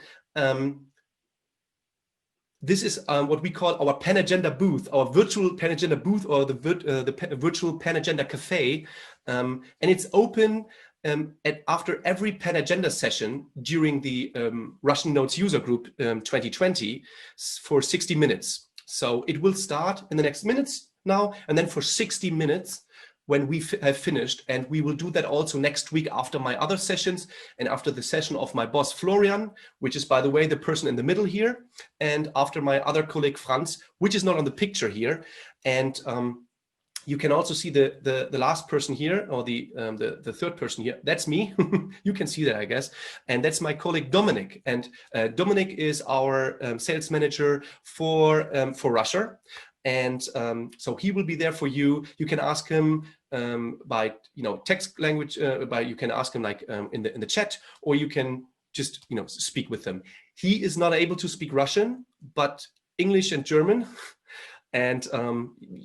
This is what we call our panagenda booth, our virtual panagenda booth, or the virtual panagenda cafe. And it's open after every panagenda session during the Russian Notes User Group 2020 for 60 minutes. So it will start in the next minutes now, and then for 60 minutes when we have finished. And we will do that also next week after my other sessions and after the session of my boss Florian, which is, by the way, the person in the middle here, and after my other colleague Franz, which is not on the picture here. And you can also see the last person here, or the third person here. That's me. You can see that, I guess. And that's my colleague Dominic. And Dominic is our sales manager for Russia. And so he will be there for you. You can ask him by text language. You can ask him like in the chat, or you can just speak with him. He is not able to speak Russian, but English and German. And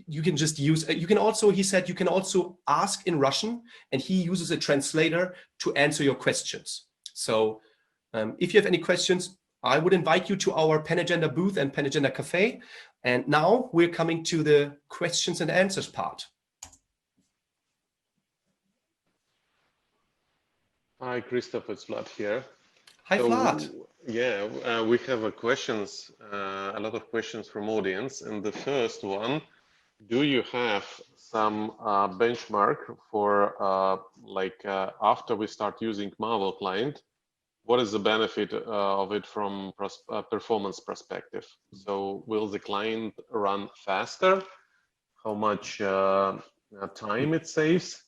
you can just use. You can also, he said, you can also ask in Russian, and he uses a translator to answer your questions. So if you have any questions, I would invite you to our Panagenda booth and Panagenda Cafe. And now we're coming to the questions and answers part. Hi, Christoph, it's Vlad here. Hi, Vlad. Yeah, we have a lot of questions from audience. And the first one, do you have some benchmark for after we start using MarvelClient? What is the benefit of it from performance perspective? So will the client run faster? How much time it saves?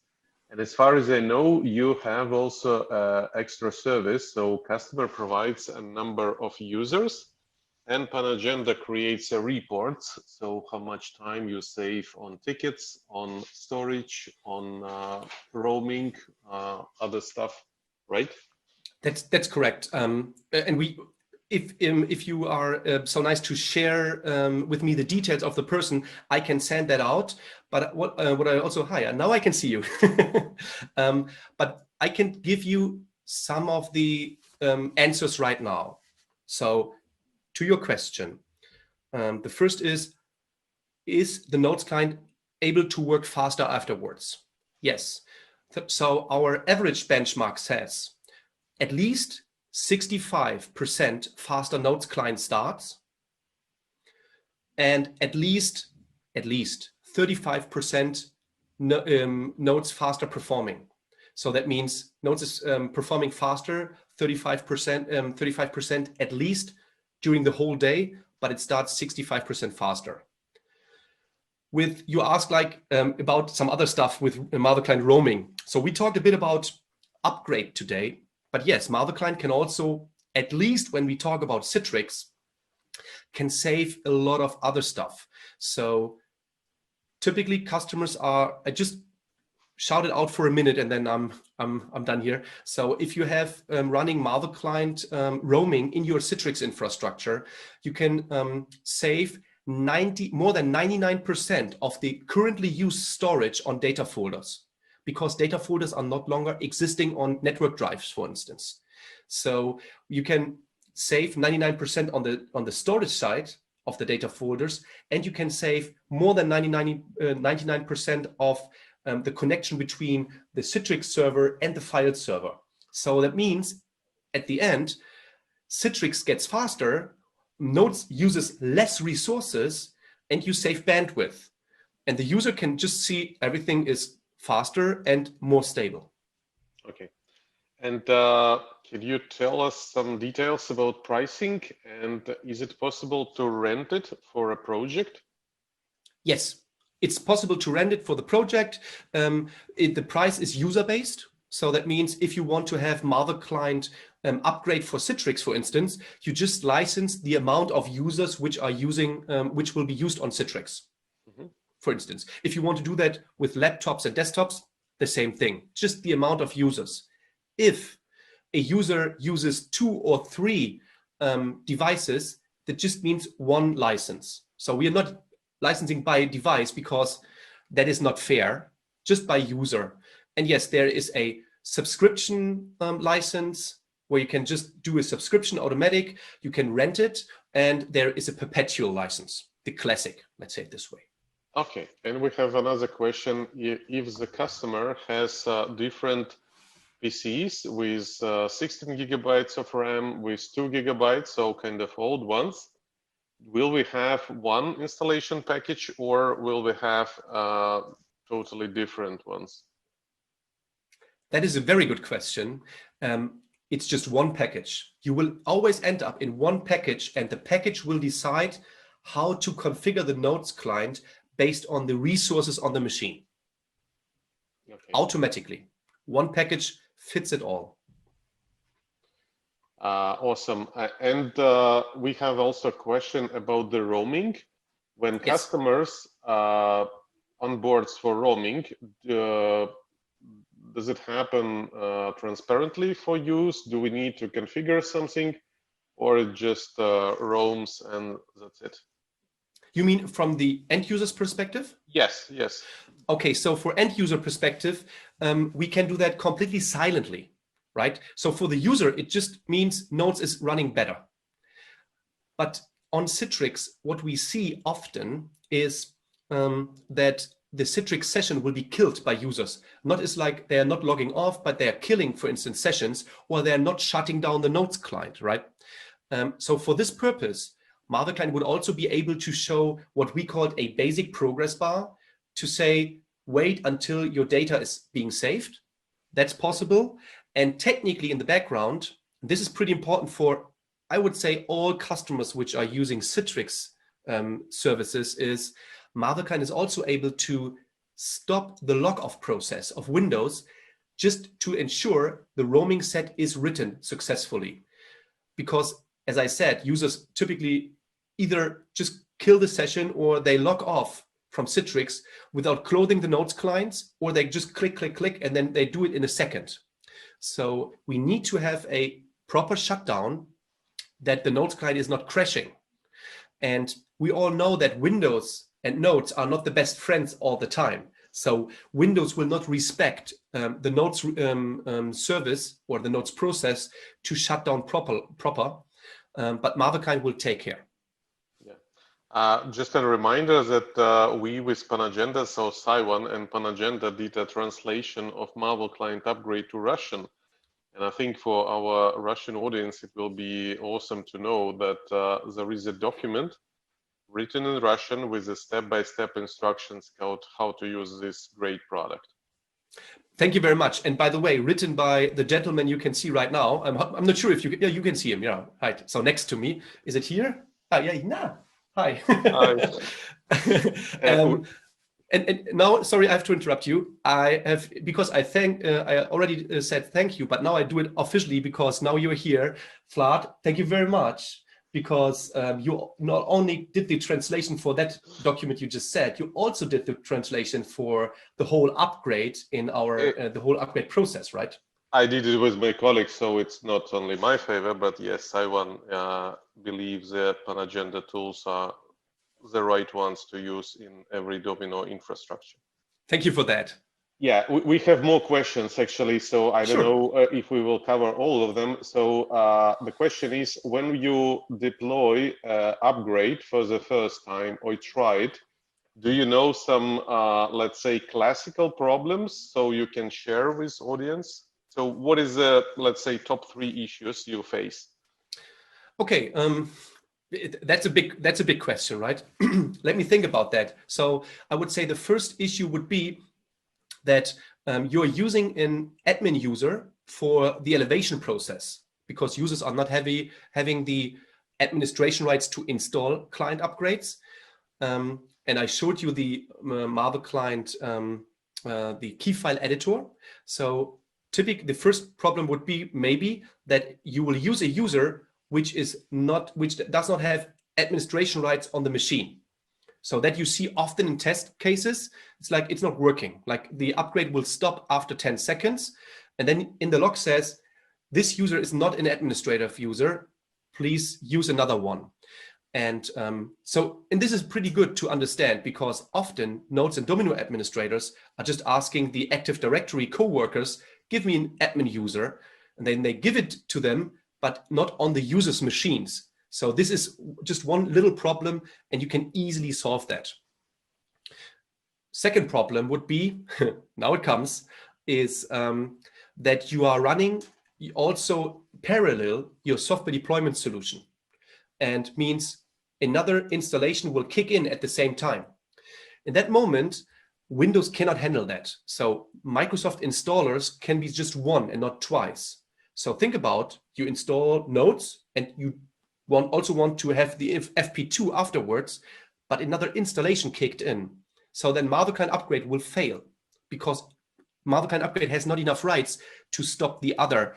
And as far as I know, you have also extra service. So customer provides a number of users and Panagenda creates a reports. So how much time you save on tickets, on storage, on roaming, other stuff, right? That's correct. And if you are so nice to share with me the details of the person, I can send that out. But what I also now I can see you. But I can give you some of the answers right now. So to your question, the first is the Notes client able to work faster afterwards? Yes. So our average benchmark says at least 65% faster Notes client starts, and at least 35% Notes faster performing. So that means Notes is performing faster, 35% at least during the whole day, but it starts 65% faster. You ask about some other stuff with MarvelClient roaming. So we talked a bit about upgrade today. But yes, MarvelClient can also, at least when we talk about Citrix, can save a lot of other stuff. So typically customers I just shout it out for a minute and then I'm done here. So if you have running MarvelClient roaming in your Citrix infrastructure, you can save more than 99% of the currently used storage on data folders, because data folders are not longer existing on network drives, for instance. So you can save 99% on the storage side of the data folders, and you can save more than 99% of the connection between the Citrix server and the file server. So that means at the end, Citrix gets faster, Notes uses less resources, and you save bandwidth. And the user can just see everything is faster and more stable. Okay. And can you tell us some details about pricing? And is it possible to rent it for a project? Yes, it's possible to rent it for the project. The price is user-based. So that means if you want to have MarvelClient upgrade for Citrix, for instance, you just license the amount of users which are using, which will be used on Citrix. For instance, if you want to do that with laptops and desktops, the same thing, just the amount of users. If a user uses 2 or 3 devices, that just means one license. So we are not licensing by device because that is not fair, just by user. And yes, there is a subscription license where you can just do a subscription automatic, you can rent it, and there is a perpetual license, the classic, let's say it this way. Okay, and we have another question. If the customer has different PCs with 16 gigabytes of RAM, with 2 gigabytes, so kind of old ones, will we have one installation package or will we have totally different ones? That is a very good question. It's just one package. You will always end up in one package, and the package will decide how to configure the Notes client based on the resources on the machine. Okay. Automatically. One package fits it all. Awesome. And we have also a question about the roaming. When yes. Customers onboards for roaming, does it happen transparently for use? Do we need to configure something, or it just roams and that's it? You mean from the end user's perspective? Yes, yes. Okay, so for end user perspective, we can do that completely silently, right? So for the user, it just means Notes is running better. But on Citrix, what we see often is that the Citrix session will be killed by users. Not as like they are not logging off, but they are killing, for instance, sessions, or they are not shutting down the Notes client, right? So for this purpose, MarvelClient would also be able to show what we called a basic progress bar to say, wait until your data is being saved. That's possible. And technically in the background, this is pretty important for, I would say, all customers which are using Citrix services, is MarvelClient is also able to stop the log-off process of Windows just to ensure the roaming set is written successfully. Because, as I said, users typically either just kill the session or they log off from Citrix without closing the Notes clients, or they just click, click, click, and then they do it in a second. So we need to have a proper shutdown that the Notes client is not crashing. And we all know that Windows and Notes are not the best friends all the time. So Windows will not respect the Notes service or the Notes process to shut down proper, but MarvelClient will take care. Just a reminder that we with Panagenda, so Saiwan and Panagenda, did a translation of MarvelClient upgrade to Russian. And I think for our Russian audience, it will be awesome to know that there is a document written in Russian with a step-by-step instructions code how to use this great product. Thank you very much. And by the way, written by the gentleman you can see right now. I'm not sure if you, yeah, you can see him. Yeah, right. So next to me, is it here? Ah, yeah, nah. Hi. And now, sorry, I have to interrupt you. I have, because I already said thank you, but now I do it officially because now you're here. Vlad, thank you very much, because you not only did the translation for that document you just said, you also did the translation for the whole upgrade in our the whole upgrade process, right? I did it with my colleagues, so it's not only my favor, but yes, Saiwan believes that Panagenda tools are the right ones to use in every Domino infrastructure. Thank you for that. Yeah, we have more questions actually, so I don't know if we will cover all of them. So the question is, when you deploy upgrade for the first time or try it, do you know some, let's say, classical problems so you can share with audience? So what is the, let's say, top 3 issues you face? Okay, that's a big question, right? Let me think about that. So I would say the first issue would be that you're using an admin user for the elevation process, because users are not having the administration rights to install client upgrades. And I showed you the MarvelClient, the key file editor. So typically, the first problem would be maybe that you will use a user which does not have administration rights on the machine. So that you see often in test cases, it's like it's not working. Like the upgrade will stop after 10 seconds. And then in the log says, this user is not an administrative user, please use another one. And and this is pretty good to understand, because often Notes and Domino administrators are just asking the Active Directory coworkers, give me an admin user, and then they give it to them, but not on the user's machines. So this is just one little problem, and you can easily solve that. Second problem would be, now it comes, is that you are running also parallel your software deployment solution, and means another installation will kick in at the same time. In that moment, Windows cannot handle that. So Microsoft installers can be just one and not twice. So think about, you install Notes and you also want to have the FP2 afterwards, but another installation kicked in. So then MarvelClient upgrade will fail, because MarvelClient upgrade has not enough rights to stop the other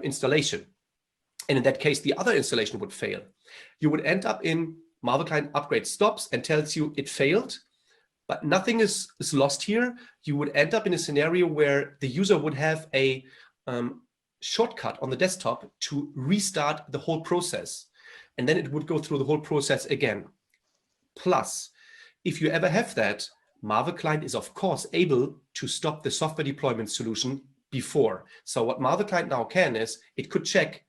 installation. And in that case, the other installation would fail. You would end up in MarvelClient upgrade stops and tells you it failed, but nothing is lost here. You would end up in a scenario where the user would have a shortcut on the desktop to restart the whole process. And then it would go through the whole process again. Plus, if you ever have that, MarvelClient is of course able to stop the software deployment solution before. So what MarvelClient now can is, it could check,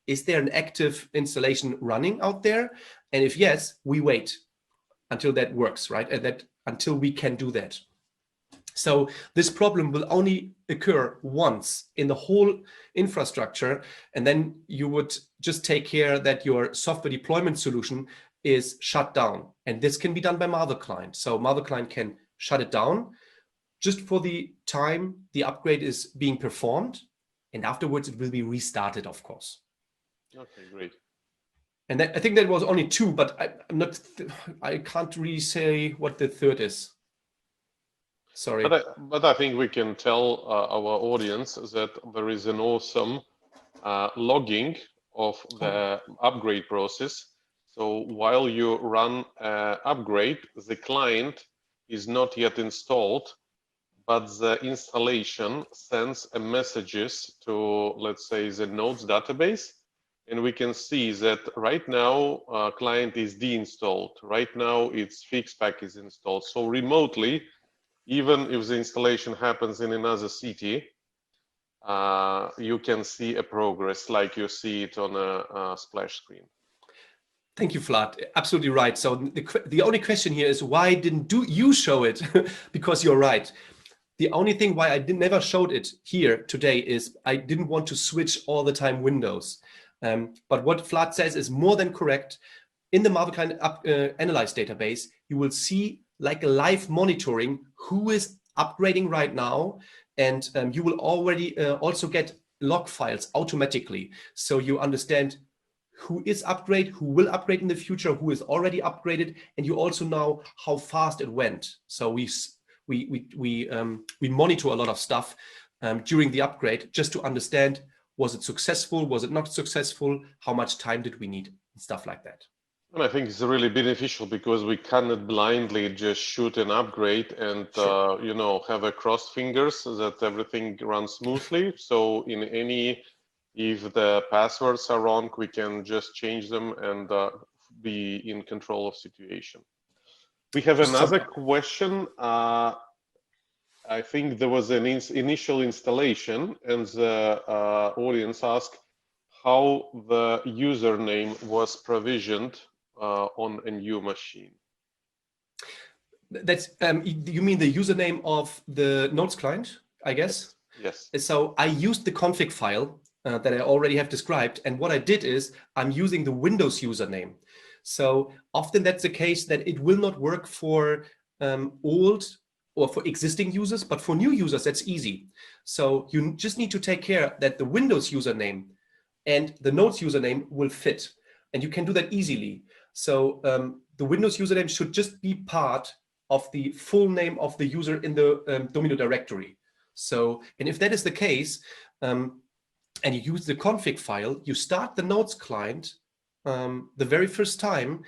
is there an active installation running out there? And if yes, we wait until that works, right? And until we can do that. So this problem will only occur once in the whole infrastructure, and then you would just take care that your software deployment solution is shut down. And this can be done by MarvelClient. So MarvelClient can shut it down just for the time the upgrade is being performed, and afterwards it will be restarted, of course. Okay, great. And I think that was only two, but I can't really say what the third is. Sorry. But I think we can tell our audience that there is an awesome logging of the upgrade process. So while you run upgrade, the client is not yet installed, but the installation sends a messages to, let's say, the Notes database. And we can see that right now, client is deinstalled. Right now, its fix pack is installed. So remotely, even if the installation happens in another city, you can see a progress like you see it on a splash screen. Thank you, Vlad. Absolutely right. So the only question here is, why didn't you show it? Because you're right. The only thing why I never showed it here today is I didn't want to switch all the time windows. But what Vlad says is more than correct. In the MarvelClient Analyze database, you will see like a live monitoring who is upgrading right now, and you will already also get log files automatically. So you understand who is upgrade, who will upgrade in the future, who is already upgraded, and you also know how fast it went. So we monitor a lot of stuff during the upgrade just to understand, was it successful, was it not successful, how much time did we need, and stuff like that. And I think it's really beneficial because we cannot blindly just shoot an upgrade and sure. You know, have a crossed fingers that everything runs smoothly. So if the passwords are wrong, we can just change them and be in control of situation. We have another question. I think there was an initial installation, and the audience asked how the username was provisioned on a new machine. That's you mean the username of the Notes client, I guess? Yes. So I used the config file that I already have described, and what I did is I'm using the Windows username. So often that's the case that it will not work for old or for existing users, but for new users, that's easy. So you just need to take care that the Windows username and the Notes username will fit, and you can do that easily. So the Windows username should just be part of the full name of the user in the Domino directory. So, and if that is the case, and you use the config file, you start the Notes client the very first time,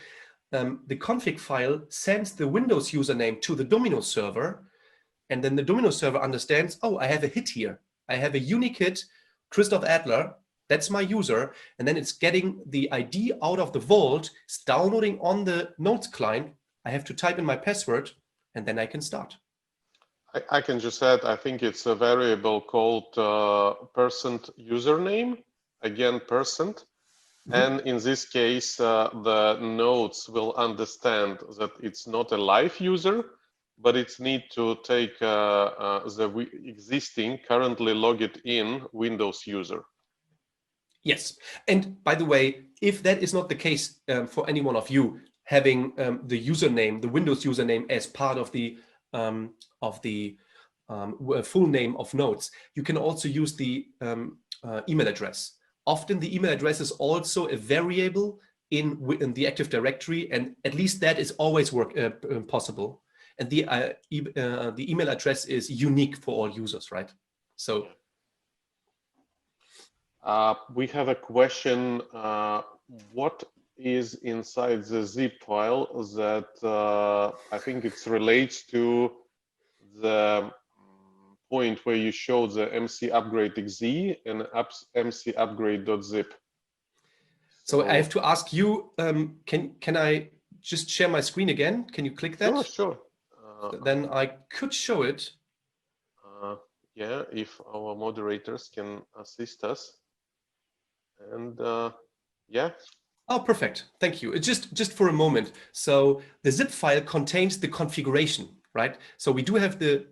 the config file sends the Windows username to the Domino server, and then the Domino server understands, oh, I have a hit here. I have a unique hit, Christoph Adler, That's my user. And then it's getting the ID out of the vault, it's downloading on the Notes client. I have to type in my password, and then I can start. I can just add, I think it's a variable called percent username, again, percent. And in this case, the nodes will understand that it's not a live user, but it's need to take the existing, currently logged in Windows user. Yes. And by the way, if that is not the case for any one of you, having the username, the Windows username as part of the full name of Notes, you can also use the email address. Often the email address is also a variable in the Active Directory, and at least that is always possible. And the email address is unique for all users, right? So we have a question. What is inside the zip file that I think it relates to the point where you show the MC upgrade exe and MC upgrade.zip. So I have to ask you, can I just share my screen again? Can you click that? Sure. Then I could show it. Yeah, if our moderators can assist us. And yeah. Oh, perfect. Thank you. Just for a moment. So the zip file contains the configuration, right? So we do have the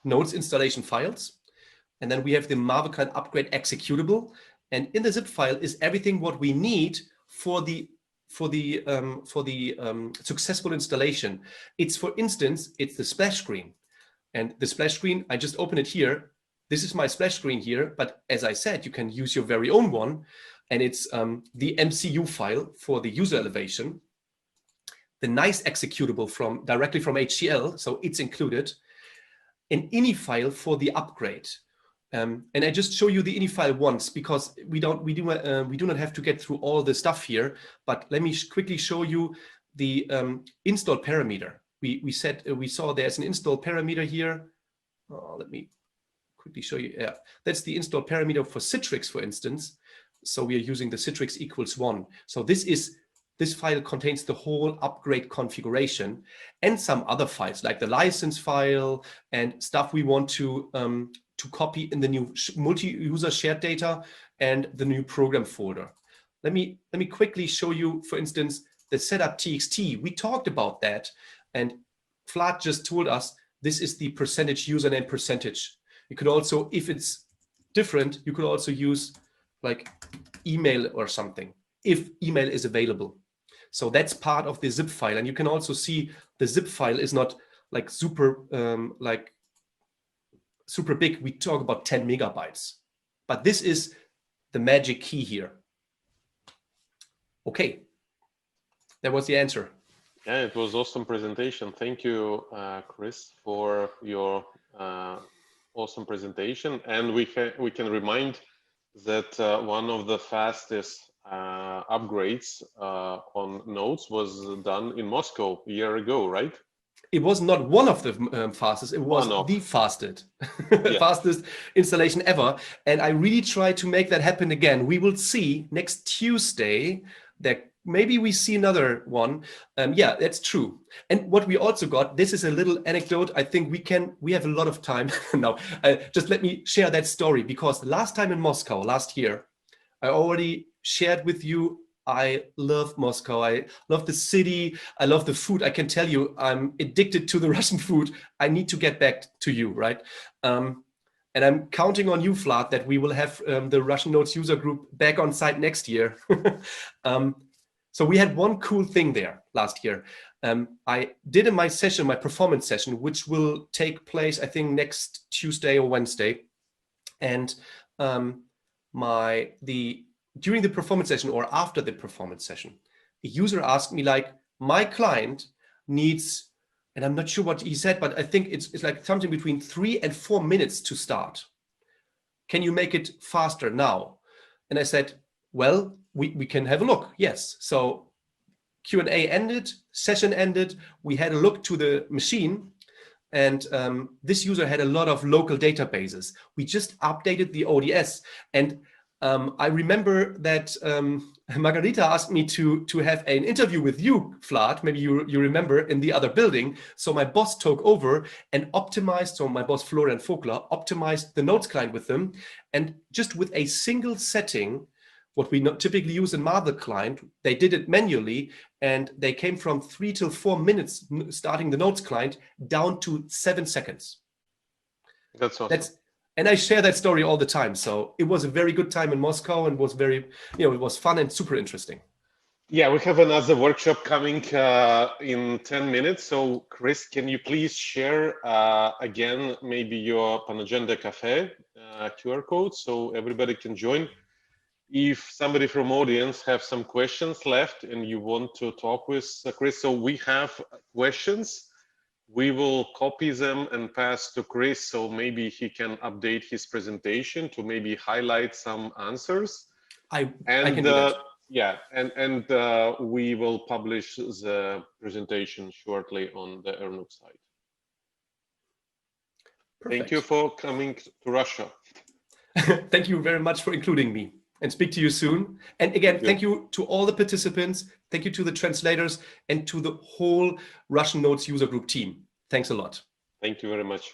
Notes installation files, and then we have the MarvelClient upgrade executable. And in the zip file is everything what we need for the successful installation. It's, for instance, it's the splash screen. And the splash screen, I just open it here. This is my splash screen here, but as I said, you can use your very own one. And it's the MCU file for the user elevation, the nice executable directly from HCL, so it's included, an ini file for the upgrade. And I just show you the ini file once because we do not have to get through all the stuff here. But let me quickly show you the install parameter. We saw there's an install parameter here. Let me quickly show you. Yeah, that's the install parameter for Citrix, for instance. So we are using the citrix =1. So this file contains the whole upgrade configuration and some other files like the license file and stuff we want to copy in the new multi-user shared data and the new program folder. Let me quickly show you, for instance, the setup.txt. We talked about that, and Vlad just told us this is the percentage username percentage. You could also, if it's different, you could also use like email or something if email is available. So that's part of the zip file, and you can also see the zip file is not like super big. We talk about 10 megabytes, but this is the magic key here. Okay, that was the answer. Yeah, it was awesome presentation. Thank you, Chris, for your awesome presentation. And we can remind that one of the fastest upgrades on Notes was done in Moscow a year ago, right? It was not one of the fastest, it was the fastest, fastest installation ever. And I really try to make that happen again. We will see next Tuesday that maybe we see another one. Yeah, that's true. And what we also got, this is a little anecdote. I think we have a lot of time now. Just let me share that story, because last time in Moscow, last year, I already shared with you, I love Moscow. I love the city. I love the food. I can tell you, I'm addicted to the Russian food. I need to get back to you, right? And I'm counting on you, Vlad, that we will have the Russian Notes user group back on site next year. So we had one cool thing there last year. I did in my session, my performance session, which will take place, I think, next Tuesday or Wednesday. And during the performance session or after the performance session, a user asked me, like, my client needs, and I'm not sure what he said, but I think it's like something between 3 and 4 minutes to start. Can you make it faster now? And I said, well, we can have a look. Yes. So Q&A ended, session ended. We had a look to the machine, and this user had a lot of local databases. We just updated the ODS, and I remember that Margarita asked me to have an interview with you, Vlad. Maybe you remember, in the other building. So my boss took over and optimized. So my boss Florian Vogler optimized the Notes client with them, and just with a single setting, what we typically use in MarvelClient, they did it manually, and they came from 3 to 4 minutes starting the Notes client down to 7 seconds. That's awesome. And I share that story all the time. So it was a very good time in Moscow, and was very, it was fun and super interesting. Yeah, we have another workshop coming in 10 minutes. So Chris, can you please share again, maybe your Panagenda Cafe QR code so everybody can join? If somebody from audience have some questions left and you want to talk with Chris, so we have questions. We will copy them and pass to Chris, so maybe he can update his presentation to maybe highlight some answers. I can do that. Yeah, and we will publish the presentation shortly on the RNUG site. Perfect. Thank you for coming to Russia. Thank you very much for including me, and speak to you soon. And again, thank you to all the participants. Thank you to the translators and to the whole Russian Notes user group team. Thanks a lot. Thank you very much.